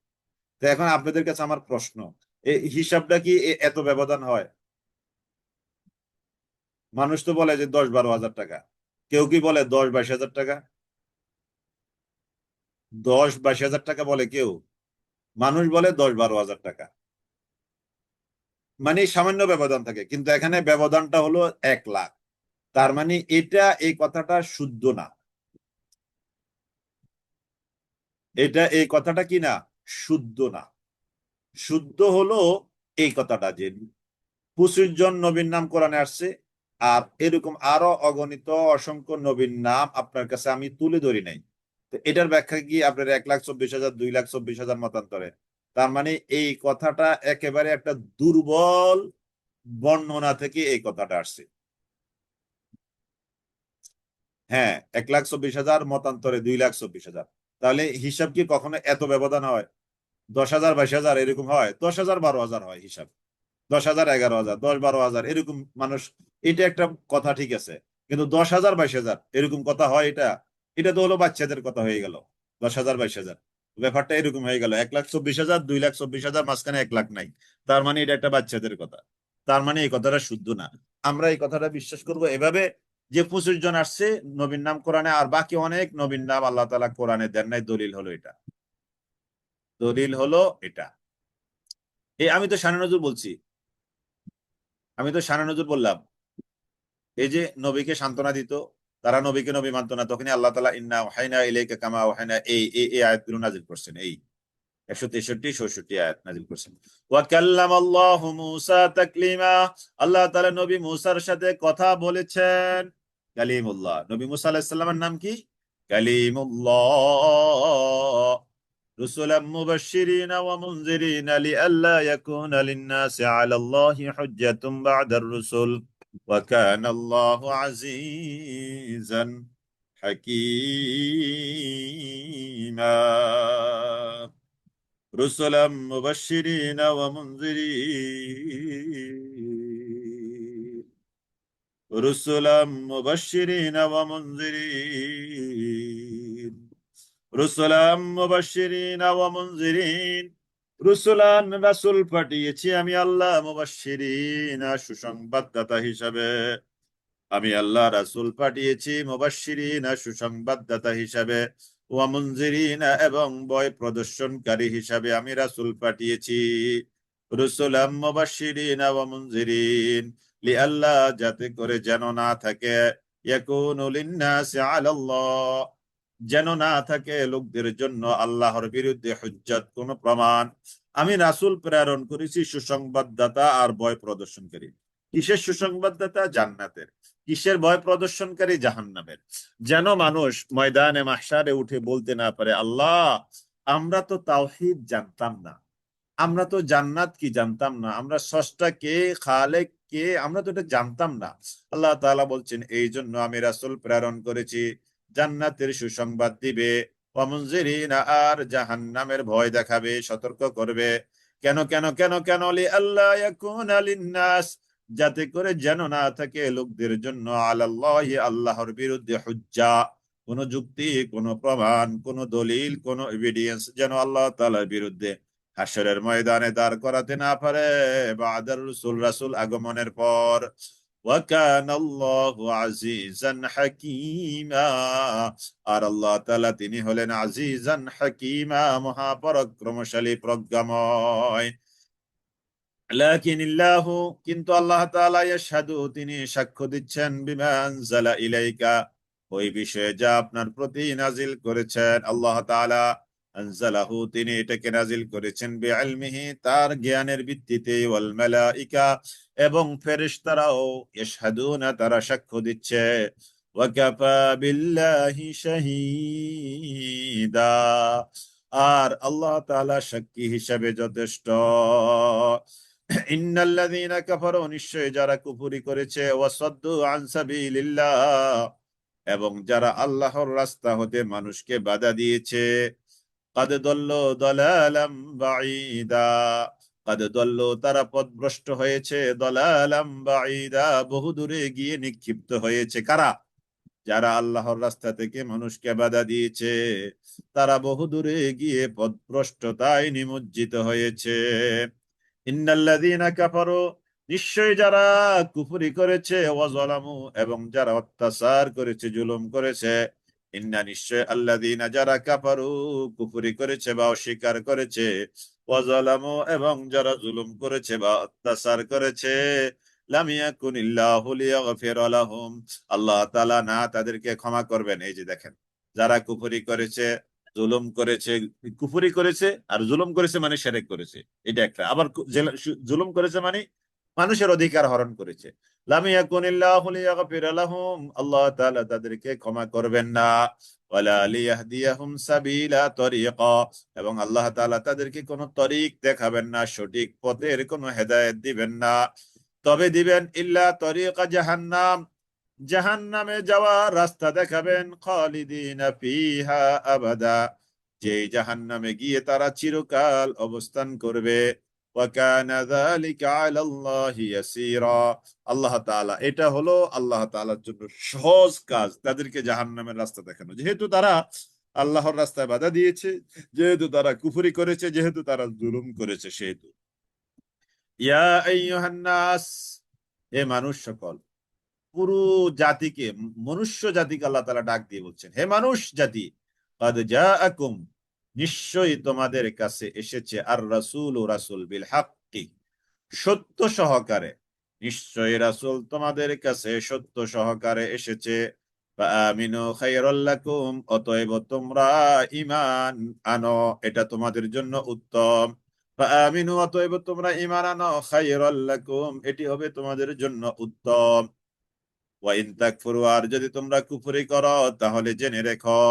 [SPEAKER 2] তো এখন আপনাদের কাছে আমার প্রশ্ন, এই হিসাবটা কি এত ব্যবধান হয়? মানুষ তো বলে যে 10-12 হাজার টাকা, কেউ কি বলে 10-22 হাজার টাকা? 10-22 হাজার টাকা বলে কেউ, মানুষ বলে 10-12 হাজার টাকা। মানে সামান্য ব্যবধান থাকে, কিন্তু এখানে ব্যবধানটা হলো 1 লাখ। তার মানে এই কথাটা শুদ্ধ না। এই কথাটা কি না? শুদ্ধ না। শুদ্ধ হলো এই কথাটা যে 25 জন নবীর নাম কোরআনে আসছে, আর এরকম আরো অগণিত অসংখ্য নবীর নাম আপনার কাছে আমি তুলে ধরি নাই। তো এটার ব্যাখ্যা কি আপনার 1,24,000 2,24,000 মতান্তরে? তার মানে এই কথাটা একেবারে একটা দুর্বল বর্ণনা থেকে এই কথাটা আসছে। হ্যাঁ, 1,24,000 মতান্তরে 2,24,000। তাহলে হিসাব কি কখনো এত ব্যবধান হয়? 10,000 22,000 এরকম হয়, 10,000 12,000 হয় হিসাব, 10,000 11,000 10 12,000 এরকম মানুষ। এটা একটা কথা ঠিক আছে, কিন্তু 10,000 22,000 এরকম কথা হয়? এটা এটা তো হলো বাচ্চাদের কথা হয়ে গেল। 10,000 22,000 ব্যাপারটা এরকম হয়ে গেল। 1,24,000 2,24,000 মাঝখানে 1 লাখ নাই। তার মানে এটা একটা বাচ্চাদের কথা। তার মানে এই কথাটা শুদ্ধ না। আমরা এই কথাটা বিশ্বাস করব এভাবে যে 25 জন আসছে নবীর নাম কোরআনে, আর বাকি অনেক নবীর নাম আল্লাহ তাআলা কোরআনে দেন নাই। দলিল হলো এটা, দলিল হলো এটা। এই আমি তো শানে নজুর বলছি, আমি তো শানে নজুর বললাম। এই যে নবীকে সান্ত্বনা দিত, তারা নবীকে নবী মানত না, তখনই আল্লাহ তাআলা ইন্না ওহাইনা ইলাইকা কামা ওহাইনা এই আয়াতগুলো নাজিল করছেন। এই 163 64 আয়াত নাজিল করছেন। ওয়া কাল্লামাল্লাহু মূসা তাকলিমা, আল্লাহ তাআলা নবী মূসার সাথে কথা বলেছেন। কালিমুল্লাহ, নবী মূসা আলাইহিস সালামের নাম কি? কালিমুল্লাহ। রুসুলাম মুবাশশিরিনা ওয়া মুনযিরিনা লিআল্লা ইয়াকুনা লিন-নাসি আলাল্লাহি হুজ্জাতুম বা'দার রুসুল ওয়া কানা আল্লাহু আজিজান হাকীমা। رسلا مبشرين ومنذرين، رسلا مبشرين ومنذرين، رسلا مبشرين ومنذرين। রুসুলান রাসূল পাঠিয়েছি আমি আল্লাহ, মুবাশশিরিন সুসংবাদদাতা হিসাবে। আমি আল্লাহ রাসূল পাঠিয়েছি মুবাশশিরিন সুসংবাদদাতা হিসাবে, ওয়া মুনজিরিন এবং ভয় প্রদর্শনকারী হিসাবে আমি রাসূল পাঠিয়েছি। রুসুলাম মুবাশশিরিন ওয়া মুনজিরিন লিআল্লা, যাতে করে যেন না থাকে, ইয়াকুনু লিন-নাসি আলাল্লাহ, যেন না থাকে লোকদের জন্য আল্লাহর বিরুদ্ধে হুজ্জাত, কোন প্রমাণ। আমি রাসূল প্রেরণ করেছি সুসংবাদদাতা আর ভয় প্রদর্শনকারী। কিসের সুসংবাদদাতা? জান্নাতের। কিসের ভয় প্রদর্শনকারী? জাহান্নামের। যেন মানুষ ময়দানে মাহশারে উঠে বলতে না পারে, আল্লাহ আমরা তো তাওহীদ জানতাম না, আমরা তো জান্নাত কি জানতাম না, আমরা স্রষ্টা কে, খালেক কে, আমরা তো এটা জানতাম না। আল্লাহ তাআলা বলছেন এই জন্য আমি রাসূল প্রেরণ করেছি, জান্নাতের সুসংবাদ দিবে, ওয়া মুনজিরিনা আর জাহান্নামের ভয় দেখাবে, সতর্ক করবে। কেন কেন কেন কেন? লিআল্লা ইয়াকুনা লিন-নাস, যাতে করে যেন না থাকে লোকদের জন্য আলাল্লাহি আল্লাহর বিরুদ্ধে হুজ্জা, কোন যুক্তি, কোন প্রমাণ, কোন দলিল, কোন এভিডেন্স যেন আল্লাহ তাআলার বিরুদ্ধে হাসরের ময়দানে দাঁড় করাতে না পারে বাদার রসুল, রাসূল আগমনের পর। ওয়া কানাল্লাহু আজিজান হাকীমা, আর আল্লাহ তাআলা তিনি হলেন আজিজান হাকীমা, মহাপরাক্রমশালী প্রজ্ঞাময়। লাকিনিল্লাহু, কিন্তু আল্লাহ তাআলা ইয়াশহাদু, তিনি সাক্ষ্য দিচ্ছেন, বিমা আনজালা ইলাইকা, ওই বিষয়ে যা আপনার প্রতি নাজিল করেছেন। আল্লাহ তাআলা আনজালাহু, তিনি এটাকে নাজিল করেছেন, বিইলমিহি, তার জ্ঞানের ভিত্তিতে, ওয়াল মালাইকা, এবং ফেরেশতারাও ইয়াশহাদুনা, তারা সাক্ষ্য দিচ্ছে। ওয়া কাফা বিল্লাহি শাহীদা, আর আল্লাহ তাআলা সাক্ষী হিসাবে যথেষ্ট। ইন্নাল্লাযীনা কাফারু, নিশ্চয় যারা কুফরি করেছে, ওয়াসাদ্দু আন সাবিলিল্লাহ, এবং যারা আল্লাহর রাস্তা হতে মানুষকে বাধা দিয়েছে, কাদ দল্লু দালালাম বাঈদা, কাদ দল্লু, তারা পথভ্রষ্ট হয়েছে, দালালাম বাঈদা, বহু দূরে গিয়ে নিক্ষিপ্ত হয়েছে। কারা? যারা আল্লাহর রাস্তা থেকে মানুষকে বাধা দিয়েছে, তারা বহু দূরে গিয়ে পথভ্রষ্টতায় নিমজ্জিত হয়েছে। ইন্নাল্লাযীনা কাফারু, নিশ্চয় যারা কুফরি করেছে, ওয়া যালামু, এবং যারা অত্যাচার করেছে, জুলুম করেছে। ইন্না, নিশ্চয়, আল্লাযীনা, যারা কাফারু কুফরি করেছে বা অস্বীকার করেছে, ওয়া যালামু, এবং যারা জুলুম করেছে বা অত্যাচার করেছে, লাম ইয়াকুনিল্লাহু লিয়াগফিরা লাহুম, আল্লাহ তাআলা না তাদেরকে ক্ষমা করবেন। এই যে দেখেন, যারা কুফরি করেছে, জুলুম করেছে, কুফরি করেছে আর জুলুম করেছে মানে শিরক করেছে, এটা একটা। আবার জুলুম করেছে মানে মানুষের অধিকার হরণ করেছে। লাম ইয়াকুনিল্লাহু লিয়াগফিরা লাহুম, আল্লাহ তাআলা তাদেরকে ক্ষমা করবেন না, ওয়ালা লিয়াহদিয়াহুম সাবিলা তরিকা, এবং আল্লাহ তাআলা তাদেরকে কোনো তরিক দেখাবেন না, সঠিক পথের কোনো হেদায়েত দিবেন না। তবে দিবেন ইল্লা তরিকা জাহান্নাম, জাহান্নামে যাওয়ার রাস্তা দেখাবেন, খালিদিনা ফিহা আবাদা, যে জাহান্নামে গিয়ে তারা চিরকাল অবস্থান করবে। ওয়া কানা যালিকা আলাল্লাহি ইয়াসীরা, আল্লাহ তাআলা, এটা হলো আল্লাহ তাআলার জন্য সহজ কাজ, তাদেরকে জাহান্নামের রাস্তা দেখানো। যেহেতু তারা আল্লাহর রাস্তায় বাধা দিয়েছে, যেহেতু তারা কুফরি করেছে, যেহেতু তারা জুলুম করেছে, সেহেতু। ইয়া আইয়ুহান নাস, হে মানুষ সকল, পুরো জাতিকে, মনুষ্য জাতিকে আল্লাহ তাআলা ডাক দিয়ে বলছেন, হে মানুষ জাতি, কাদ জাআকুম, নিশ্চয়ই তোমাদের কাছে এসেছে, আর রাসূল, ও রাসূল, বিল হাক্কি, সত্য সহকারে, নিশ্চয়ই রাসূল তোমাদের কাছে সত্য সহকারে এসেছে। ফাআমিনু খায়রাল লাকুম, অতএব তোমরা ঈমান আনো, এটা তোমাদের জন্য উত্তম। ফাআমিনু, অতএব তোমরা ঈমান আনো, খায়রাল লাকুম, এটি হবে তোমাদের জন্য উত্তম। ওয়া ইন তাকফুরু, আর যদি তোমরা কুফরি করো, তাহলে জেনে রেখো,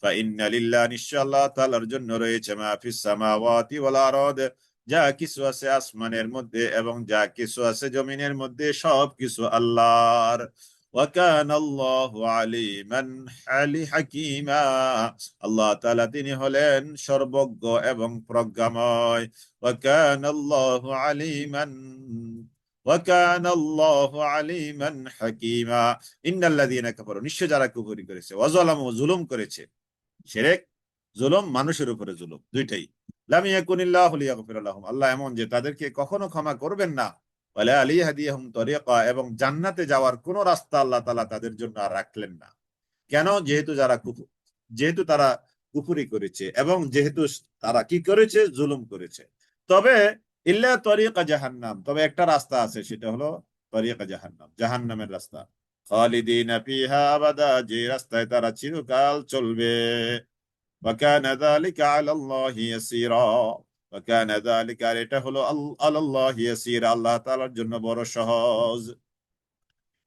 [SPEAKER 2] ফাইন্না লিল্লাহ, নিশ্চয় আল্লাহ তাআলার জন্য রয়েছে, মা ফিস সামাওয়াতি ওয়াল আরদ, যা কিছু আছে আসমানের মধ্যে এবং যা কিছু আছে জমিনের মধ্যে, সব কিছু আল্লাহর। ওয়া কানা আল্লাহু আলিমান হাকিমা, আল্লাহ তাআলা তিনি হলেন সর্বজ্ঞ এবং প্রজ্ঞাময়। ওয়া কানা আল্লাহু আলিমান وَكَانَ اللَّهُ عَلِيمًا حَكِيمًا إِنَّ الَّذِينَ كَفَرُوا, নিশ্চয় যারা কুফরি করেছে, ওয়াযালামু, জুলুম করেছে, শিরক, জুলুম, মানুষের উপরে জুলুম, দুইটাই, লাম ইয়াকুনিল্লাহু লিয়াগফিরা লাহুম, আল্লাহ এমন যে তাদেরকে কখনো ক্ষমা করবেন না, ওয়ালা লিয়াহদিয়াহুম তরিকা, এবং জান্নাতে যাওয়ার কোন রাস্তা আল্লাহ তাআলা তাদের জন্য আর রাখলেন না। কেন? যেহেতু তারা কুফরি করেছে এবং যেহেতু তারা কি করেছে, জুলুম করেছে। তবে ইল্লা তরিকা জাহান্নাম, তবে একটা রাস্তা আছে, সেটা হলো তরিকা জাহান্নাম, জাহান্নামের রাস্তা, খালিদিনা ফিহা আবাদা, যে রাস্তায় তারা চিরকাল চলবে। ওয়া কানা যালিকা আলাল্লাহি ইয়াসীরা, ওয়া কানা যালিকা, আর এটা হলো আলাল্লাহি ইয়াসীরা, আল্লাহ তাআলার জন্য বড় সহজ।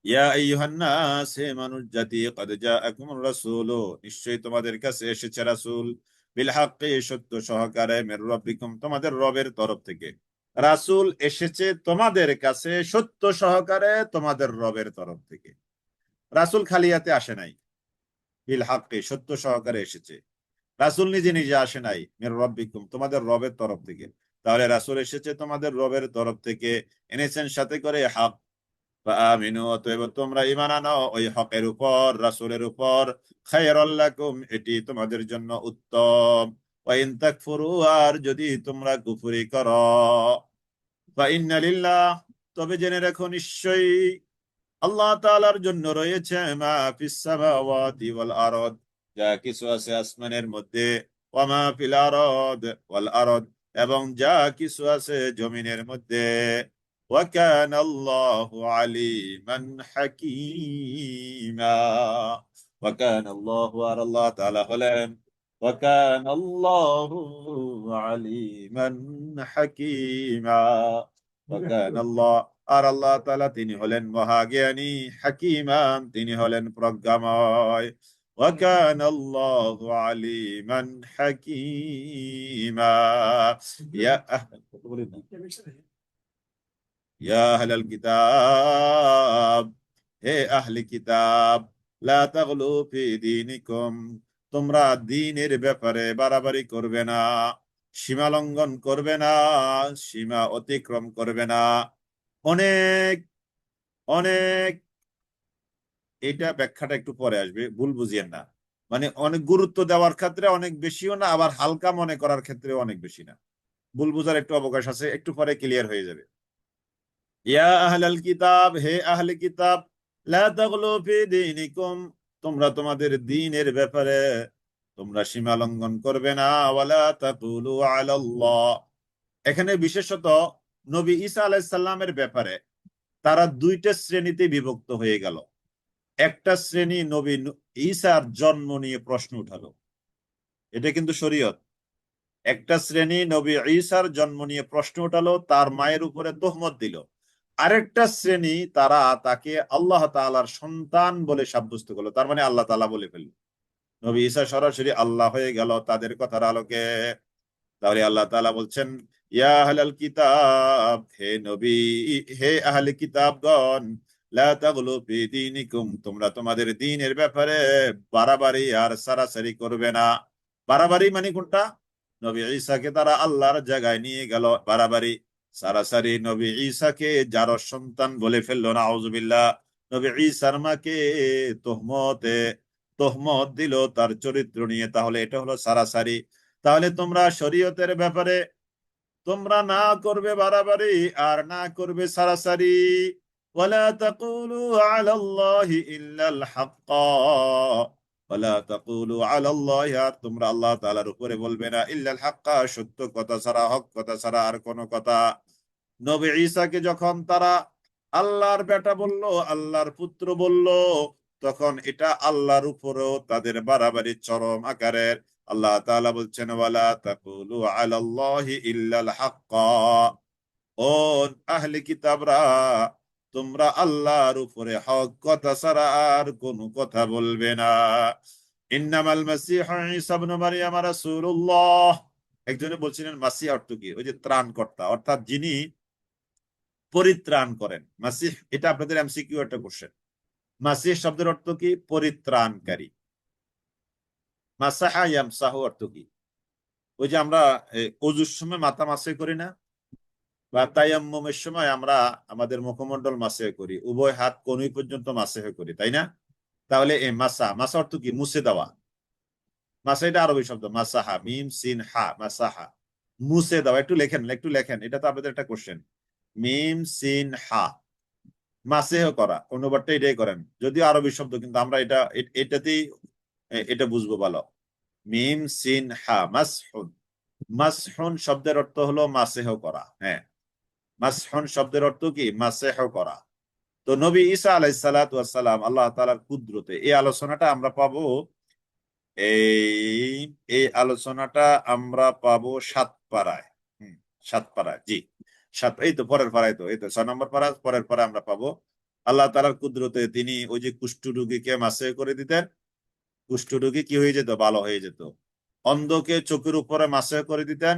[SPEAKER 2] ইয়া আইয়ুহান নাস, হে মানুষ জাতি, ক্বাদ জাআকুমুর রাসূলু, নিশ্চয়ই তোমাদের কাছে এসেছে রাসূল, বিল হাক্কি, সত্য সহকারে, মির রাব্বিকুম, তোমাদের রবের তরফ থেকে। রাসূল এসেছে তোমাদের কাছে সত্য সহকারে, তোমাদের রবের তরফ থেকে। রাসূল খালি হাতে আসে নাই, বিল হাক্কি, সত্য সহকারে এসেছে। রাসূল নিজে নিজে আসে নাই, মির রাব্বিকুম, তোমাদের রবের তরফ থেকে। তাহলে রাসূল এসেছে তোমাদের রবের তরফ থেকে, এনেছেন সাথে করে হক। ফাআমিনু, অতএব তোমরা ঈমান আনো ওই হকের উপর, রাসূলের উপর, খায়রাল লাকুম, এটি তোমাদের জন্য উত্তম। ওয়া ইন তাকফুরু, আর যদি তোমরা কুফরি করো, ফাইন্না লিল্লাহ, তবে জেনে রাখো, নিশ্চয়ই আল্লাহ তাআলার জন্য রয়েছে, মা ফিস সামাওয়াতি ওয়াল আরদ, যা কিছু আছে আসমানের মধ্যে, ওয়া মা ফিল আরদ ওয়াল আরদ, এবং যা কিছু আছে জমিনের মধ্যে। ওয়া কানা আল্লাহু আলিমান হাকীমা, ওয়া কানা আল্লাহু, আর আল্লাহ তাআলা হলেন, ওয়া কানা আল্লাহু আলিমান হাকীমা, ওয়া কানা আল্লাহ, আর আল্লাহ তাআলা তিনি হলেন মহাজ্ঞানী, হাকিমান, তিনি হলেন প্রজ্ঞাময়। ওয়া কানা আল্লাহু আলিমান হাকীমা। ইয়া আহলাল কিতাব, হে আহলি কিতাব, লা তাগলু ফি দীনিকুম, তোমরা দ্বীনের ব্যাপারে বাড়াবাড়ি করবে না, সীমা লঙ্ঘন করবে না, সীমা অতিক্রম করবে না। অনেক অনেক, এটা ব্যাখ্যাটা একটু পরে আসবে, ভুল বুঝিয়েন না। মানে অনেক গুরুত্ব দেওয়ার ক্ষেত্রে অনেক বেশিও না, আবার হালকা মনে করার ক্ষেত্রে অনেক বেশি না। ভুল বুঝার একটু অবকাশ আছে, একটু পরে ক্লিয়ার হয়ে যাবে। ইয়া আহলাল কিতাব, হে আহলে কিতাব, লা তাগলু ফি দীনিকুম, তোমরা তোমাদের দ্বীনের ব্যাপারে তোমরা সীমা লঙ্ঘন করবে না, ওয়ালা তাকুলু আলাল্লাহ, এখানে বিশেষত নবী ঈসা আলাইহিস সালামের ব্যাপারে তারা দুইটা শ্রেণীতে বিভক্ত হয়ে গেল। একটা শ্রেণী নবী ঈসার জন্ম নিয়ে প্রশ্ন উঠালো, এটা কিন্তু শরীয়ত। একটা শ্রেণী নবী ঈসার জন্ম নিয়ে প্রশ্ন উঠালো, তার মায়ের উপরে তোহমত দিল। আরেকটা শ্রেণী তারা তাকে আল্লাহ তাআলার সন্তান বলে সাব্যস্ত করলো, তার মানে আল্লাহ তাআলা বলে ফেললো। নবী ঈসা সরাসরি আল্লাহ হয়ে গেল তাদের কথার আলোকে। তাহলে আল্লাহ তাআলা বলছেন, ইয়া আহলাল কিতাব, হে নবী, হে আহলে কিতাবগণ, লা তাগলু ফি দীনিকুম, তোমরা তোমাদের দ্বীনের ব্যাপারে বাড়াবাড়ি আর সারাসারি করবে না। বাড়াবাড়ি মানে কোনটা? নবী ঈসাকে তারা আল্লাহর জায়গায় নিয়ে গেল, বাড়াবাড়ি। সারাসারি, নবী ঈসাকে যার সন্তান বলে ফেললো, নাউজুবিল্লাহ। নবী ঈসার মাকে তোহমতে তোহমত দিল তার চরিত্র নিয়ে, তাহলে এটা হলো সারাসারি। তাহলে তোমরা শরীয়তের ব্যাপারে তোমরা না করবে বাড়াবাড়ি আর না করবে সারাসারি। ওয়ালা তাকুলু আলাল্লাহি ইল্লাল হাক্কা, ওয়ালা তাকুলু আলাল্লাহি, আর তোমরা আল্লাহ তাআলার উপরে বলবে না ইল্লাল হাক্কা, সত্য কথা ছাড়া, হক কথা ছাড়া আর কোনো কথা। নবী ঈসাকে যখন তারা আল্লাহর বেটা বলল, আল্লাহর পুত্র বলল, তখন এটা আল্লাহর উপরেও তাদের বাড়াবাড়ি চরম আকারের। আল্লাহ তাআলা বলছেন, ওয়ালা তাকুলু আলাল্লাহি ইল্লাল হাক্কা, ও আহলে কিতাবরা, তোমরা আল্লাহর উপরে হক কথা ছাড়া আর কোনো কথা বলবে না। ইন্নামাল মাসীহু ঈসা ইবনে মারইয়াম রাসূলুল্লাহ। একজনে বলছিলেন মাসিহ অর্থ কি? ওই যে ত্রাণকর্তা, অর্থাৎ যিনি পরিত্রাণ করেন। মাসিহ, এটা আপনাদের এমসিকিউ একটা কোশ্চেন। মাসিহ শব্দের অর্থ কি? পরিত্রাণকারী। মাসাহা ইয়ামসাহু অর্থ কি? ওই যে আমরা ওযুর সময় মাথা মাসে করি না, বা তায়াম্মুমের সময় আমরা আমাদের মুখমণ্ডল মাসে করি, উভয় হাত কনুই পর্যন্ত মাসে করি, তাই না? তাহলে এই মাসা, মাসা অর্থ কি? মুছে দেওয়া। মাসা এটা আরবি শব্দ, মাসাহা, মিম সিন হা, মাসাহা, মুছে দেওয়া। একটু লেখেন, একটু লেখেন, এটা তো আপনাদের একটা কোশ্চেন। মিম সিন হা, মাসেহ করা, অনুবাদটা এটাই করেন, যদিও আরবি শব্দ, কিন্তু আমরা এটাতেই এটা বুঝবো ভালো। মিম সিন হা, মাসহুন। মাসহুন শব্দের অর্থ হলো মাসেহ করা। হ্যাঁ, মাসহুন শব্দের অর্থ কি? মাসেহ করা। তো নবী ঈসা আলাইহিস সালাতু ওয়াস সালাম আল্লাহ তাআলার কুদরতে, এই আলোচনাটা আমরা পাবো, এই এই আলোচনাটা আমরা পাবো সাত পাড়ায়। সাত পাড়ায়, জি, সাত, এই তো পরের পাড়ায়, তো এই তো 6 নম্বর পাড়া, পরের পাড়ায় আমরা পাবো। আল্লাহ তাআলার কুদরতে তিনি ওই যে কুষ্ঠ রোগীকে মাসে করে দিতেন, কুষ্ঠ রোগী কি হয়ে যেত? ভালো হয়ে যেত। অন্ধকে চোখের উপরে মাসে করে দিতেন,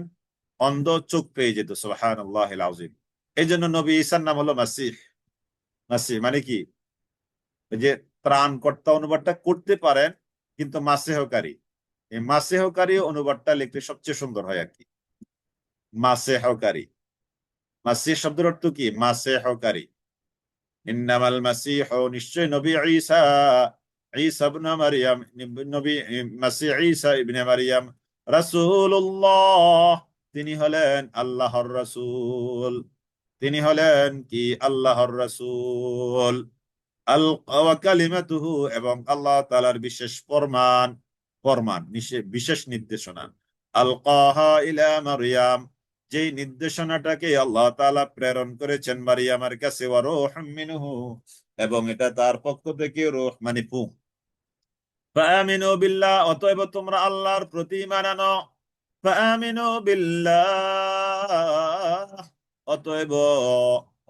[SPEAKER 2] অন্ধ চোখ পেয়ে যেত। সুবহানাল্লাহিল আযীম। এই জন্য নবী ঈসার নাম হলো মাসিহ। মাসিহ মানে কি? ওই যে ত্রাণকর্তা অনুবাদটা করতে পারেন, কিন্তু মাসেহকারী, এই মাসেহকারী অনুবাদটা লিখতে সবচেয়ে সুন্দর হয় আর কি। মাসেহকারী, মাসিহ শব্দের অর্থ কি? মাসেহকারী। ইন্নামাল মাসিহ, নিশ্চয় নবী ঈসা, ঈসা ইবনে মারইয়াম, নবী মাসিহ ঈসা ইবনে মারইয়াম রাসূলুল্লাহ, তিনি হলেন আল্লাহর রাসূল। তিনি হলেন কি? আল্লাহর রাসূল। আল ওয়া কালিমাতুহু, এবং আল্লাহ তাআলার বিশেষ ফরমান, বিশেষ নির্দেশনা। আলকাহা ইলা মারইয়াম, যেই নির্দেশনাটাকে আল্লাহ তাআলা প্রেরণ করেছেন মারিয়ামের কাছে, ওয়া রূহুম মিনহু, এবং এটা তার পক্ষ থেকে, রূহ মানে ফুহ। ফাআমিনু বিল্লাহ, অতএব তোমরা আল্লাহর প্রতি ঈমান আনো। ফাআমিনু বিল্লাহ, অতএব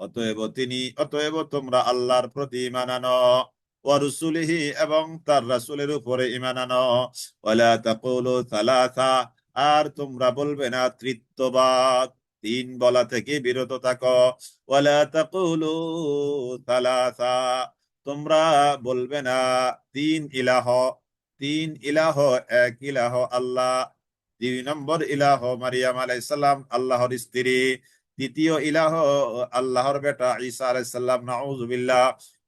[SPEAKER 2] অতএব তোমরা আল্লাহর প্রতি ঈমান আনো। ওয়া রাসূলিহি, এবং তার রাসূলের উপরে ঈমান আনো। ওয়ালা তাকুলু সালাসা, আর তোমরা বলবে না ত্রিত্ববাদ, তিন বলা থেকে বিরত থাকো। ওয়ালা তাকুলু সালাসা, তোমরা বলবে না তিন ইলাহ, তিন ইলাহ, এক ইলাহ আল্লাহ। 2 নম্বর ইলাহ মারিয়াম আলাইহিস সালাম, আল্লাহর স্ত্রী। তৃতীয় ইলাহ আল্লাহর বেটা ঈসা আলাইহিস সালাম, নাউযুবিল্লাহ।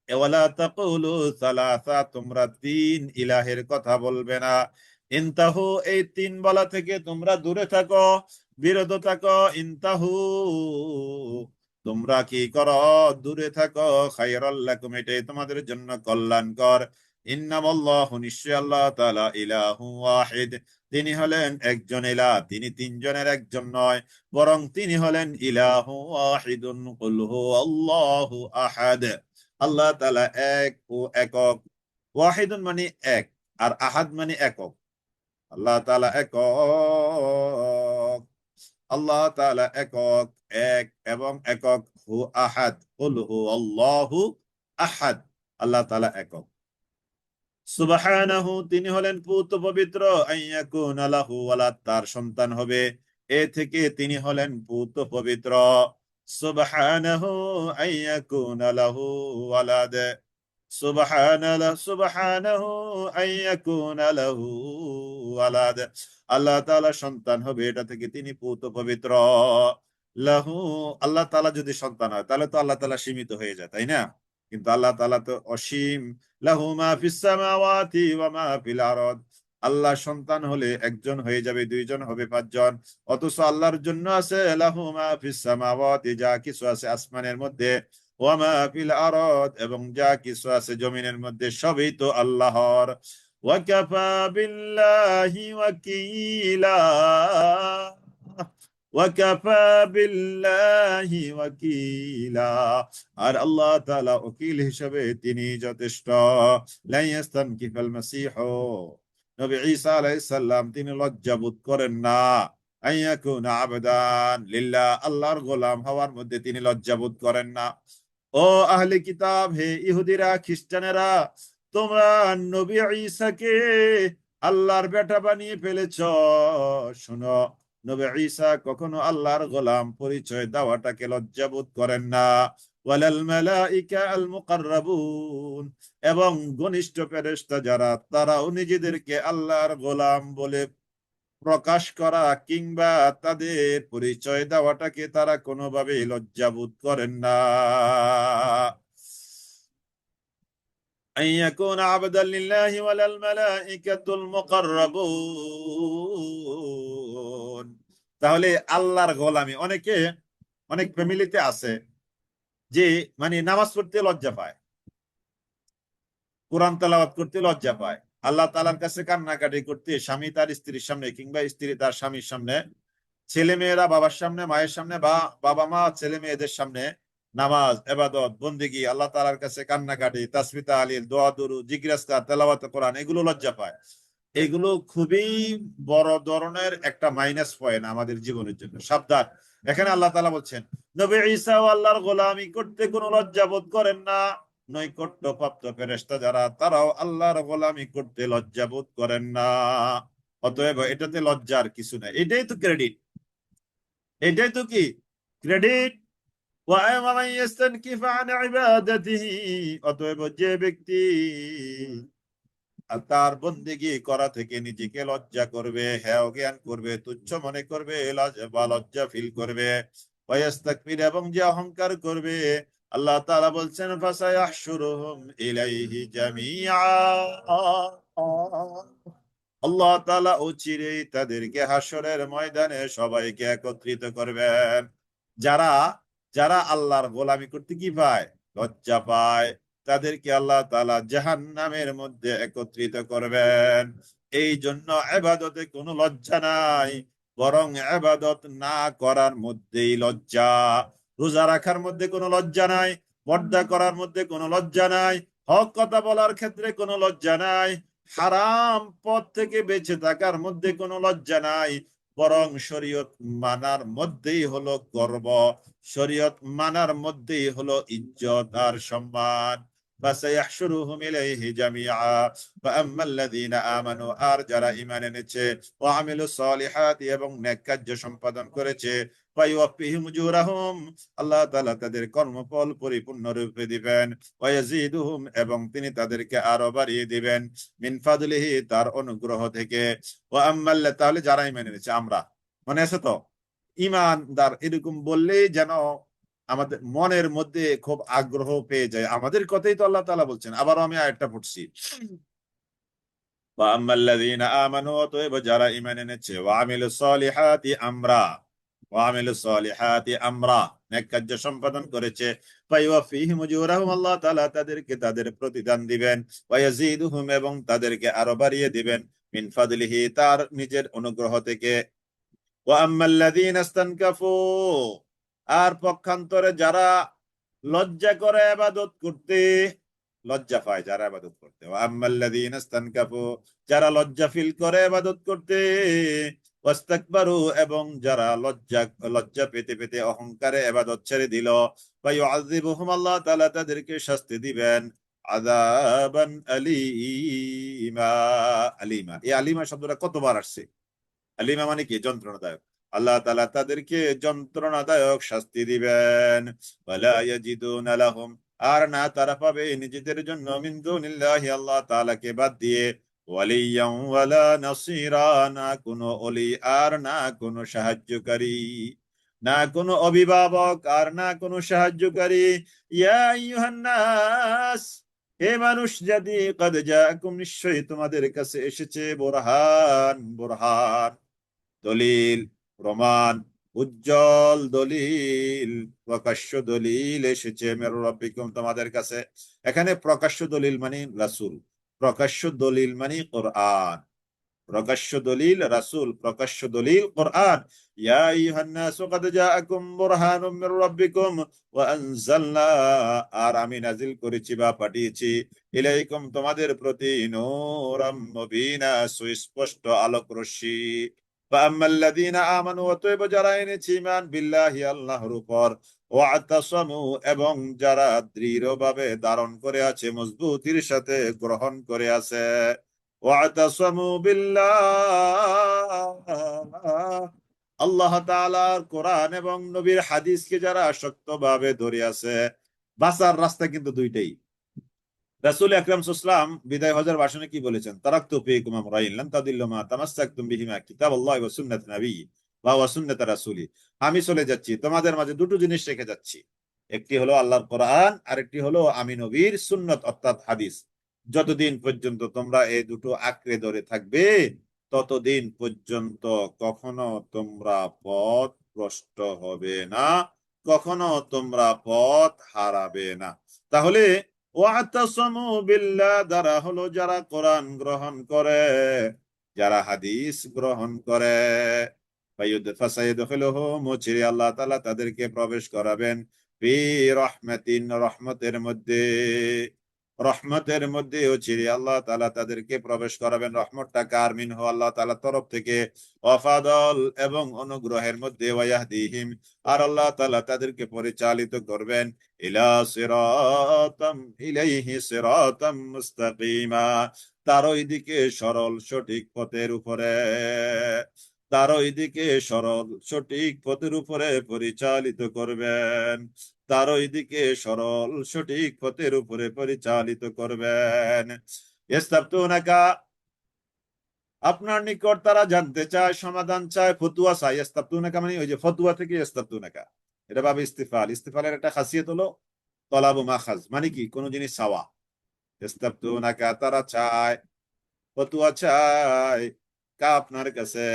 [SPEAKER 2] ওয়ালা তাকুলু সালাসা, তোমরা তিন ইলাহের কথা বলবে না। ইনতাহু, এই তিন বলা থেকে তোমরা দূরে থাকো, বিরত থাকো। ইনতাহু, তোমরা কি করো? দূরে থাকো। খায়রাল লাকুম, এটাই তোমাদের জন্য কল্যাণকর। ইন্নামাল্লাহু, নিশ্চয় আল্লাহ তাআলা, ইলাহু ওয়াহিদ, তিনি হলেন একজন ইলাহ, তিনি তিনজনের একজন নয়, বরং তিনি হলেন ইলাহু ওয়াহিদুন, কুল হুয়াল্লাহু আহাদ, আল্লাহ তাআলা এক ও একক। ওয়াহিদুন মানে এক, আর আহাদ মানে একক। আল্লাহ তাআলা একক, আল্লাহ তাআলা একক, এক এবং একক। হু আহাদ, কুল হু আল্লাহু আহাদ, আল্লাহ তাআলা একক। সুবহানাহু, তিনি হলেন পূত পবিত্র, আইয়াকুনা লাহু ওয়ালাদ, তার সন্তান হবে, এ থেকে তিনি হলেন পূত পবিত্র। সুবহানাহু আইয়াকুনা লাহু ওয়ালাদ, সুবহানাহু আইয়াকুনা লাহু ওয়ালাদ, আল্লাহ তাআলা সন্তান হবে, এটা থেকে তিনি পূত পবিত্র। লাহু, আল্লাহ তাআলা যদি সন্তান হয় তাহলে তো আল্লাহ তাআলা সীমিত হয়ে যায়, তাই না? কিন্তু আল্লাহ তাআলা তো অসীম। লাহু মা ফিস সামাওয়াতি ওয়া মা ফিল আরদ, আল্লাহ সন্তান হলে একজন হয়ে যাবে, দুইজন হবে, পাঁচজন। অথচ আল্লাহর জন্য আছে লাহু মা ফিস সামাওয়াতি, যা কিছু আছে আসমানের মধ্যে, ওয়া মা ফিল আরদ, এবং যা কিছু আছে জমিনের মধ্যে, সবই তো আল্লাহর। ওয়া কাফা বিল্লাহি ওয়াকিলা, ওয়া কাফা বিল্লাহি ওয়াকিলা, আর আল্লাহ তাআলা ওকিল হিসেবে তিনি যথেষ্ট। লা ইয়াস্তানকিফাল মাসীহ, নবী ঈসা আলাইহিস সালাম তিনি লজ্জা বোধ করেন না, আইয়াকুনা আবদান লিল্লাহ, আল্লাহর গোলাম হওয়ার মধ্যে তিনি লজ্জা বোধ করেন না। ও আহলে কিতাব, হে ইহুদিরা, খ্রিস্টানেরা, তোমরা নবী ঈসাকে আল্লাহর বেটা বানিয়ে ফেলেছ। শোনো, নবী ঈসা কখনো আল্লাহর গোলাম পরিচয় দেওয়াটাকে লজ্জাবোধ করেন না। ওয়ালাল মালাইকা আল মুকাররাবুন, এবং ঘনিষ্ঠ ফেরেশতা যারা, তারাও নিজেদেরকে আল্লাহর গোলাম বলে প্রকাশ করা কিংবা তাদের পরিচয় দেওয়াটাকে তারা কোনোভাবেই লজ্জাবোধ করেন না। أن يكون عبدا لله ولا الملائكة المقربون। তাহলে আল্লাহর গোলামি, অনেক ফ্যামিলিতে আছে যে মানে নামাজ পড়তে লজ্জা পায়, কোরআন তেলাওয়াত করতে লজ্জা পায়, আল্লাহ তাআলার কাছে কান্নাকাটি করতে, স্বামী তার স্ত্রীর সামনে কিংবা স্ত্রী তার স্বামীর সামনে, ছেলে মেয়েরা বাবার সামনে, মায়ের সামনে, বা বাবা মা ছেলে মেয়েদের সামনে নামাজ, ইবাদত, বন্দেগী, আল্লাহ তাআলার কাছে কান্নাকাটি, তাসবিহ তাহলিল, দোয়া দুরূদ, জিকির আজকার, তেলাওয়াত কোরআন, এগুলো লজ্জা পায়। এগুলো খুবই বড় ধরনের একটা মাইনাস পয়েন্ট আমাদের জীবনের জন্য, সাবধান। এখানে আল্লাহ তাআলা বলছেন নবী ঈসা ও আল্লাহর গোলামি করতে কোনো লজ্জা বোধ করেন না। নৈকট্য প্রাপ্ত ফেরেশতা যারা, তারাও আল্লাহর গোলামি করতে লজ্জা বোধ করেন না। অতএব এটাতে লজ্জার কিছু নাই, এটাই তো ক্রেডিট, এটাই তো কি ক্রেডিট। অতএব যে ব্যক্তি তার বন্দেগী করা থেকে নিজেকে লজ্জা করবে, হেয় জ্ঞান করবে, তুচ্ছ মনে করবে, বা লজ্জা ফিল করবে, ওয়াস্তাকবির, এবং যে অহংকার করবে, আল্লাহ তাআলা বলছেন ফাসায়াহশুরুহুম ইলাইহি জামিআ, আল্লাহ তাআলা অচিরেই তাদেরকে হাসরের ময়দানে সবাইকে একত্রিত করবেন। যারা যারা আল্লাহর গোলামি করতে কি পায়, লজ্জা পায়, তাদেরকে আল্লাহ তাআলা জাহান্নামের মধ্যে একত্রিত করবেন। এই জন্য ইবাদতে কোনো লজ্জা নাই, বরং ইবাদত না করার মধ্যেই লজ্জা। রোজা রাখার মধ্যে কোনো লজ্জা নাই, পর্দা করার মধ্যে কোনো লজ্জা নাই, হক কথা বলার ক্ষেত্রে কোনো লজ্জা নাই, হারাম পথ থেকে বেঁচে থাকার মধ্যে কোনো লজ্জা নাই, বরং শরীয়ত মানার মধ্যেই হলো গর্ব, শরীয়ত মানার মধ্যেই হলো ইজ্জত আর সম্মান। ফাসায়াহশুরুহুম ইলাইহি জামিআ ফাআম্মাল্লাযীনা আমানু, আর যারা ঈমান এনেছে, ওয়া আমিলুস সলিহাতি, এবং নেক কার্য সম্পাদন করেছে, ফায়ুওয়াফিহিম উজুরাহুম, আল্লাহ তাআলা তাদের কর্মফল পরিপূর্ণরূপে দিবেন, ওয়া ইয়াজিদুহুম, এবং তিনি তাদেরকে আরো বাড়িয়ে দিবেন, মিন ফাদলিহি, তার অনুগ্রহ থেকে। ওয়া আম্মাল্লা, তাহলে যারা ঈমান এনেছে, আমরা, মনে আছে তো? ইমানদার এরকম বললেই যেন আমাদের মনের মধ্যে খুব আগ্রহ পেয়ে যায়, আমাদের কথাই তো আল্লাহ তাআলা বলছেন। আবার আমি আয়াতটা পড়ছি, ওয়া আম্মাল্লাযীনা আমানু, অতএব যারা ঈমান এনেছে, ওয়া আমিলুস সলিহাতি, ওয়া আমিলুস সলিহাতি, নেক কার্য সম্পাদন করেছে, ফায়ুওয়াফিহিম উজুরাহুম, আল্লাহ তাআলা তাদেরকে তাদের প্রতিদান দিবেন, ওয়া ইয়াজিদুহুম, এবং তাদেরকে আরো বাড়িয়ে দিবেন, মিন ফাদলিহি, তার নিজের অনুগ্রহ থেকে। ওয়া আম্মাল্লাযীনা ইসতানকাফু, আর পক্ষান্তরে যারা লজ্জা করে ইবাদত করতে, লজ্জা পায় যারা ইবাদত করতে, ওয়া আম্মাল্লাযীনা ইসতানকাফু, যারা লজ্জা ফিল করে ইবাদত করতে, ওয়াস্তাকবারু, এবং যারা লজ্জা পেতে পেতে অহংকারে ইবাদত ছেড়ে দিল, ফায়ুআযিবুহুম, আল্লাহ তাআলা তাদেরকে শাস্তি দিবেন আযাবান আলীমা। আলীমা, এই আলীমা শব্দটা কতবার আসছে? আলিমা মানে কি? যন্ত্রণাদায়ক। আল্লাহ তাআলা তাদেরকে যন্ত্রণাদায়ক শাস্তি দিবেন। ওয়ালা ইয়াজিদুনা লাহুম, আর না তারা পাবে নিজেদের জন্য মিন দুনিল্লাহি, আল্লাহ তাআলাকে বাদ দিয়ে, ওয়ালিয়াম ওয়ালা নাসীরা, না কোনো ওলি আর না কোনো সাহায্যকারী, না কোনো অভিভাবক আর না কোনো সাহায্যকারী। ইয়া আইয়ুহান নাস, হে মানুষ জাতি, কাদ জাআকুম, নিশ্চয়ই তোমাদের কাছে এসেছে বুরহান, বুরহান দলিল, প্রমাণ, উজ্জ্বল দলিল, প্রকাশ্য দলিল এসেছে মির রাব্বিকুম, তোমাদের কাছে। এখানে প্রকাশ্য দলিল মানে রাসূল, প্রকাশ্য দলিল মানে কোরআন, প্রকাশ্য দলিল রাসূল, প্রকাশ্য দলিল কোরআন। ইয়া আইয়ুহান নাস ক্বাদ জাআকুম বুরহানুম মির রাব্বিকুম ওয়া আনজালনা, আর আমি নাজিল করেছি বা পাঠিয়েছি, ইলাইকুম, তোমাদের প্রতি, নূরাম মুবিনা, সুস্পষ্ট আলোক রশ্মি। ফাআম্মাল্লাযীনা আমানু, অতএব যারা এনেছে ঈমান, বিল্লাহি, আল্লাহর উপর, ওয়াতাসামু, এবং যারা দৃঢ়ভাবে ধারণ করে আছে, মজবুতির সাথে গ্রহণ করে আছে, ওয়াতাসামু বিল্লাহ, আল্লাহ তাআলার কোরআন এবং নবীর হাদিসকে যারা শক্তভাবে ধরে আছে। বাঁচার রাস্তা কিন্তু দুইটাই। রাসূল আকরাম সাল্লাল্লাহু আলাইহি ওয়াসাল্লাম বিদায় হজের ভাষণে কি বলেছেন? তারাকতু ফীকুম আমরাইন লান তাদিল্লু মা তামাসসাকতুম বিহিমা, কিতাবাল্লাহি ওয়া সুন্নাত নবী ওয়া সুন্নাত রাসূলি। আমি চলে যাচ্ছি, তোমাদের মাঝে দুটো জিনিস রেখে যাচ্ছি, একটি হলো আল্লাহর কোরআন, আর একটি হলো আমি নবীর সুন্নাত অর্থাৎ হাদিস। যতদিন পর্যন্ত তোমরা এই দুটো আঁকড়ে ধরে থাকবে, ততদিন পর্যন্ত কখনো তোমরা পথ ভ্রষ্ট হবে না, কখনো তোমরা পথ হারাবে না। তাহলে ওয়াতাসামু বিল্লাহ দ্বারা হলো যারা কোরআন গ্রহণ করে, যারা হাদিস গ্রহণ করে, ফাসাইয়ুদখিলুহুম, চিরে আল্লাহ তাআলা তাদেরকে প্রবেশ করাবেন, ফি রাহমাতিন, রহমতের মধ্যে, রহমতের মধ্যে চিরে আল্লাহ তাআলা তাদেরকে প্রবেশ করাবেন। রহমতটা কার? মিনহু, আল্লাহ তাআলার তরফ থেকে, ওয়াফাদল, এবং অনুগ্রহের মধ্যে, ওয়ায়াহদিহিম, আর আল্লাহ তাআলা তাদেরকে পরিচালিত করবেন, ইলা সিরাতাম, ইলাইহি সিরাতাম মুস্তাকিমা, তার ওইদিকে সরল সঠিক পথের উপরে, তার ওইদিকে সরল সঠিক পথের উপরে পরিচালিত করবেন, তার ওইদিকে সরল সঠিক পথের উপরে পরিচালিত করবেন। ইস্তাফতুনাকা, আপনার নিকট তারা জানতে চায়, সমাধান চায়, ফতুয়া চায়। ইস্তাফতুনাকা মানে ওই যে ফতুয়া থেকে ইস্তাফতুনাকা, এটা ভাবে ইস্তিফাল, ইস্তিফালের একটা খাসিয়ত হলো তলাবু মাখাজ, মানে কি কোনো জিনিস চাওয়া। ইস্তাফতুনাকা, তারা চায়, ফতুয়া চায়, কা আপনার কাছে,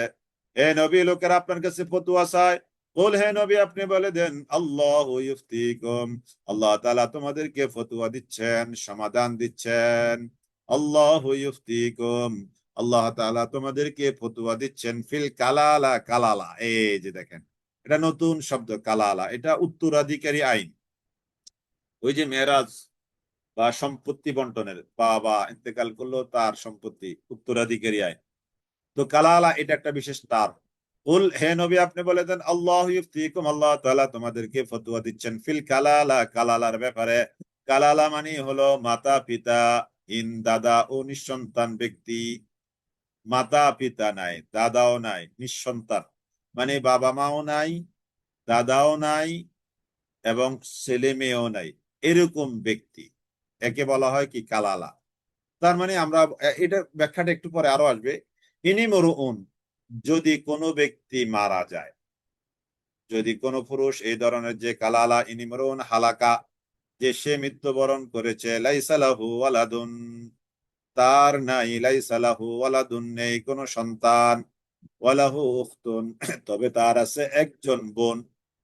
[SPEAKER 2] হে নবী, লোকেরা আপনার কাছে ফতুয়া চায়। কুল, হে নবী আপনি বলে দেন, আল্লাহু ইফতিকুম, আল্লাহ তাআলা তোমাদেরকে ফতুয়া দিচ্ছেন, সমাধান দিচ্ছেন। আল্লাহু ইফতিকুম, আল্লাহ তাআলা তোমাদেরকে ফতুয়া দিচ্ছেন, ফিল কালালা, কালালা, এই যে দেখেন, এটা নতুন শব্দ কালালা, এটা উত্তরাধিকারী আইন। ওই যে মেরাজ বা সম্পত্তি বন্টনের, বাবা ইন্তেকাল করলো, তার সম্পত্তি উত্তরাধিকারী আইন, তো কালালা এটা একটা বিশেষ তার। কুল, হে নবী আপনি বলে দেন, আল্লাহু ইফতিকুম, আল্লাহ তাআলা তোমাদেরকে ফতোয়া দিচ্ছেন, ফিল কালালা, কালালার ব্যাপারে। কালালা মানে হলো মাতা পিতা হীন, দাদা ও নিঃসন্তান ব্যক্তি, মাতা পিতা নাই, দাদাও নাই, নিঃসন্তান মানে বাবা মাও নাই, দাদাও নাই, এবং ছেলে মেয়েও নাই, এরকম ব্যক্তি, একে বলা হয় কি? কালালা। তার মানে আমরা এটা ব্যাখ্যাটা একটু পরে আরো আসবে। ইনি মরুউন, যদি কোনো ব্যক্তি মারা যায়, যদি কোনো পুরুষ এই ধরনের, যে কালালা, ইনি মরুউন হালাকা, যে সে মৃত্যুবরণ করেছে, লাইসা লাহু ওয়ালাদুন, তার নাই, লাইসা লাহু ওয়ালাদুন, নেই কোনো সন্তান, ওয়ালাহু উখতুন, তবে তার আছে একজন বোন,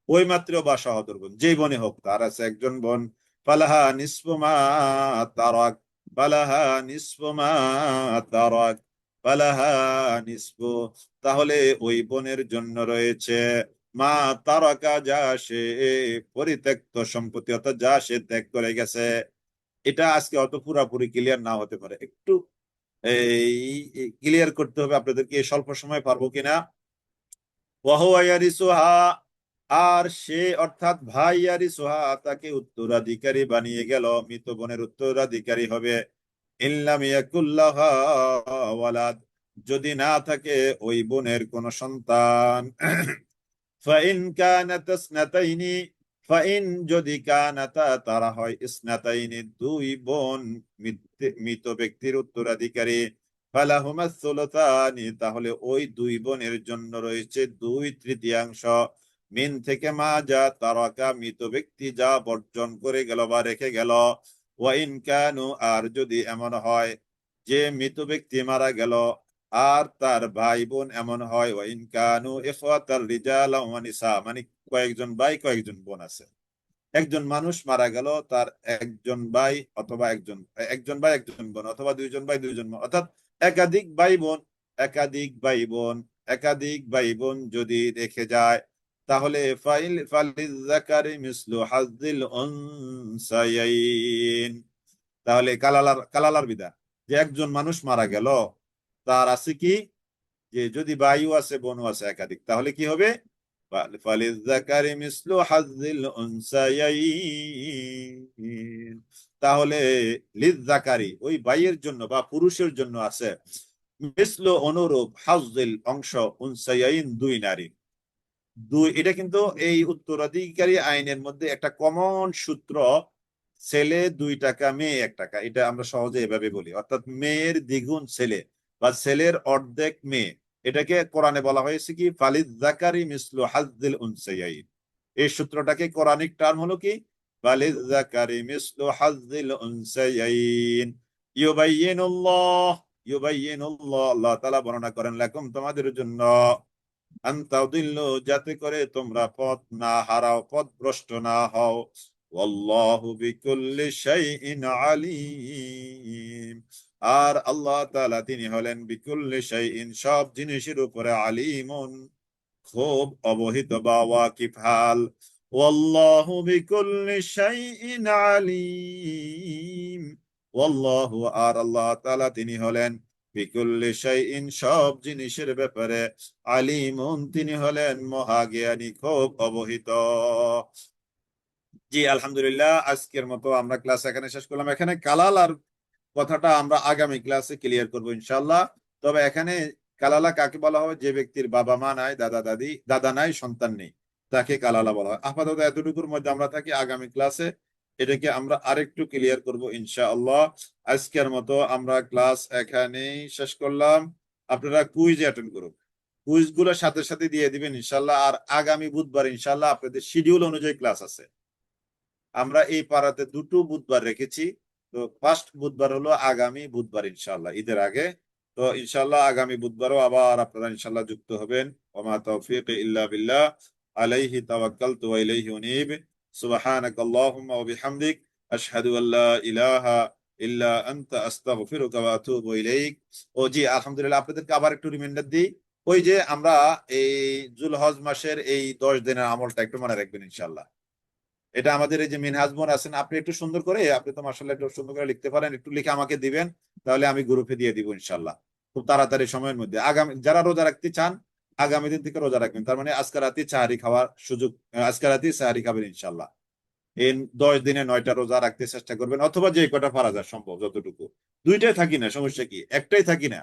[SPEAKER 2] ওই মাত্র বা সহোদর বোন, যেই বোনে হোক, তার আছে একজন বোন, ফালাহা নিসফু মা তারাক, ফালাহা নিসফু মা তারাক, ফালাহা নিসফু, তাহলে ওই বোনের জন্য রয়েছে মা তারাকা, যা সে পরিত্যক্ত সম্পত্তি, অর্থাৎ যা সে ত্যাগ করে গেছে, এটা আজকে অত পুরাপুরি ক্লিয়ার না হতে পারে, একটু এই ক্লিয়ার করতে হবে আপনাদেরকে, এই স্বল্প সময় পারবো কিনা। ওয়াহুয়া ইয়ারিসুহা, আর সে অর্থাৎ ভাই ইয়ারিসুহা তাকে উত্তরাধিকারী বানিয়ে গেল, মৃত বোনের উত্তরাধিকারী হবে। ইল্লাম ইয়াকুল্লাহা ওয়ালাদ, যদি না থাকে ওই বোনের কোন সন্তান। ফাইন কানাত ইসনাতাইনি, ফাইন যদি কানাতা তারা হয় ইসনাতাইনি দুই বোন, মৃত ব্যক্তির উত্তরাধিকারী, ফালাহুমা সুলতানি, তাহলে ওই দুই বোনের জন্য রয়েছে দুই তৃতীয়াংশ, মিন থেকে মা যা তারাকা মৃত ব্যক্তি যা বর্জন করে গেল বা রেখে গেল। ওয়াইন কানু, আর যদি এমন হয় যে মৃত ব্যক্তি মারা গেল আর তার ভাই বোন এমন হয়, ওয়াইন কানু ইখওয়াতার রিজাল ওয়া নিসা, মানে কয়েকজন ভাই কয়েকজন বোন আছে, একজন মানুষ মারা গেল, তার একজন ভাই অথবা একজন একজন ভাই একজন বোন অথবা দুইজন ভাই দুইজন বোন, অর্থাৎ একাধিক ভাই বোন, একাধিক ভাই বোন, একাধিক ভাই বোন যদি রেখে যায়, তাহলে ফাইল ফালিযাকারি মিসলু হাজ্জিল উনসায়াইন, তাহলে কালালার কালালার বিধান, যে একজন মানুষ মারা গেল, তার আছে কি, যে যদি ভাইও আছে বোনও আছে একাধিক, তাহলে কি হবে, ফালিযাকারি মিসলু হাজ্জিল উনসায়াইন, তাহলে লিযযাকারি ওই ভাইয়ের জন্য বা পুরুষের জন্য আছে, মিসলু অনুরূপ হাজ্জিল অংশ, উনসায়াইন দুই নারী, দুই, এটা কিন্তু এই উত্তরাধিকারী আইনের মধ্যে একটা কমন সূত্র, ছেলে 2 টাকা মেয়ে 1 টাকা, এটা আমরা সহজে এভাবে বলি, অর্থাৎ মেয়ের দ্বিগুণ ছেলে বা ছেলের অর্ধেক মেয়ে, এটাকে কোরআনে বলা হয়েছে কি ফালিয-যাকারি মিসলু হাজ্জিল উনসায়াইন। এই সূত্রটাকে কোরআনিক টার্ম হলো কি ফালিয-যাকারি মিসলু হাজ্জিল উনসায়াইন। ইউবাইয়িনুল্লাহ, ইউবাইয়িনুল্লাহ, আল্লাহ তাআলা বর্ণনা করেন, লাকুম তোমাদের জন্য, আনতাদিল্লু যাতে করে তোমরা পথ না হারাও, পথভ্রষ্ট না হও। ওয়াল্লাহু বিকুল্লি শাইইন আলিম, আর আল্লাহ তাআলা তিনি হলেন বিকুল্লি শাইইন সব জিনিসের উপরে, আলিমুন খুব অবহিত বা ওয়াকিফ হাল। ওয়াল্লাহু বিকুল্লি শাইইন আলিম, ওয়াল্লাহু আর আল্লাহ তাআলা তিনি হলেন বিকুল্লি শাইইন সব জিনিসের ব্যাপারে, আলিমুন তিনি হলেন মহাজ্ঞানী খুব অবহিত। জি আলহামদুলিল্লাহ, আজকের মতো আমরা ক্লাস এখানে শেষ করলাম। এখানে কালাল আর কথাটা আমরা আগামী ক্লাসে ক্লিয়ার করবো ইনশাল্লাহ। তবে এখানে কালালা কাকে বলা হয়, যে ব্যক্তির বাবা মা নাই, দাদা দাদি, দাদা নাই, সন্তান নেই, তাকে কালালা বলা হয়। আপাতত এতটুকুর মধ্যে আমরা থাকি, আগামী ক্লাসে এটাকে আমরা আরেকটু ক্লিয়ার করব ইনশাআল্লাহ। আজকের মতো আমরা ক্লাস এখানেই শেষ করলাম। আপনারা কুইজ অ্যাটেন্ড করুন, কুইজ গুলোর সাথে সাথে দিয়ে দিবেন ইনশাল্লাহ। আর আগামী বুধবার ইনশাল্লাহ আপনাদের শিডিউল অনুযায়ী ক্লাস আছে। আমরা এই পাড়াতে 2টো বুধবার রেখেছি, তো ফার্স্ট বুধবার হলো আগামী বুধবার ইনশাআল্লাহ, ঈদের আগে। তো ইনশাআল্লাহ আগামী বুধবারও আবার আপনারা ইনশাআল্লাহ যুক্ত হবেন। ওমা তৌফিক ইল্লা বিল্লাহ, আলাইহি তাওয়াক্কালতু ওয়া ইলাইহি উনীব। সুবহানাক আল্লাহুম্মা ওয়া বিহামদিক, আশহাদু আল্লা ইলাহা ইল্লা আনতা, আস্তাগফিরুকা ওয়া আতুবু ইলাইক। ও জি আলহামদুলিল্লাহ, আপনাদেরকে আবার একটু রিমাইন্ডার দিই, ওই যে আমরা এই জুলহজ মাসের এই 10 দিনের আমলটা একটু মনে রাখবেন ইনশাআল্লাহ। এটা আমাদের এই যে মিনহাজ বোন আছেন, আপনি একটু সুন্দর করে, আপনি তো মাশাআল্লাহ একটু সুন্দর করে লিখতে পারেন, একটু লিখে আমাকে দিবেন, তাহলে আমি গ্রুপে দিয়ে দিব ইনশাআল্লাহ খুব তাড়াতাড়ি সময়ের মধ্যে। আগামী যারা রোজা রাখতে চান আগামী দিন থেকে রোজা রাখবেন, তার মানে আজকে রাতে সাহারি খাওয়ার সুযোগ, আজকে রাতে সাহারি খাবেন ইনশাআল্লাহ। এই 10 দিনে 9টা রোজা রাখতে চেষ্টা করবেন, অথবা যে কটা পারা যায় সম্ভব যতটুকু। 2টাই থাকি না সমস্যা কি, একটাই থাকি না,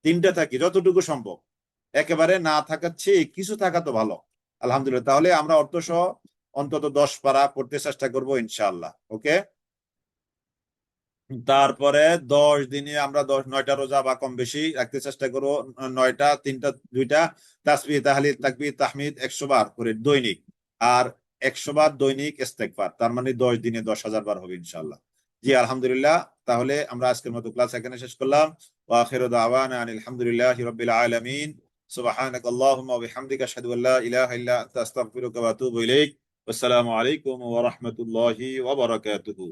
[SPEAKER 2] 3টা থাকি যতটুকু সম্ভব। একেবারে না থাকার চেয়ে কিছু থাকা তো ভালো। আলহামদুলিল্লাহ, তাহলে আমরা অর্থ সহ অন্তত 10 পারা পড়তে চেষ্টা করবো ইনশাআল্লাহ। ওকে, তারপরে 10 দিনে আমরা 9টা রোজা বা কম বেশি রাখতে চেষ্টা করবো। 9টা, 3টা, 2টা তাসবিহ তাহলিল তাকবীর তাহমিদ 100 বার করে দৈনিক, আর 100 বার দৈনিক ইস্তেগফার, তার মানে 10 দিনে 10,000 বার হবে ইনশাআল্লাহ। জি আলহামদুলিল্লাহ, তাহলে আমরা আজকের মতো ক্লাস এখানে শেষ করলাম। ওয়া আখিরু দাওয়ানা আনিল হামদুলিল্লাহি রাব্বিল আলামিন। সুবহানাক আল্লাহুম্মা ওয়া বিহামদিকা আশহাদু আল্লা ইলাহা ইল্লা আনতা, আস্তাগফিরুকা ওয়া আতুবু ইলাইক। আসসালামু আলাইকুম ওয়া রাহমাতুল্লাহি ওয়া বারাকাতুহু।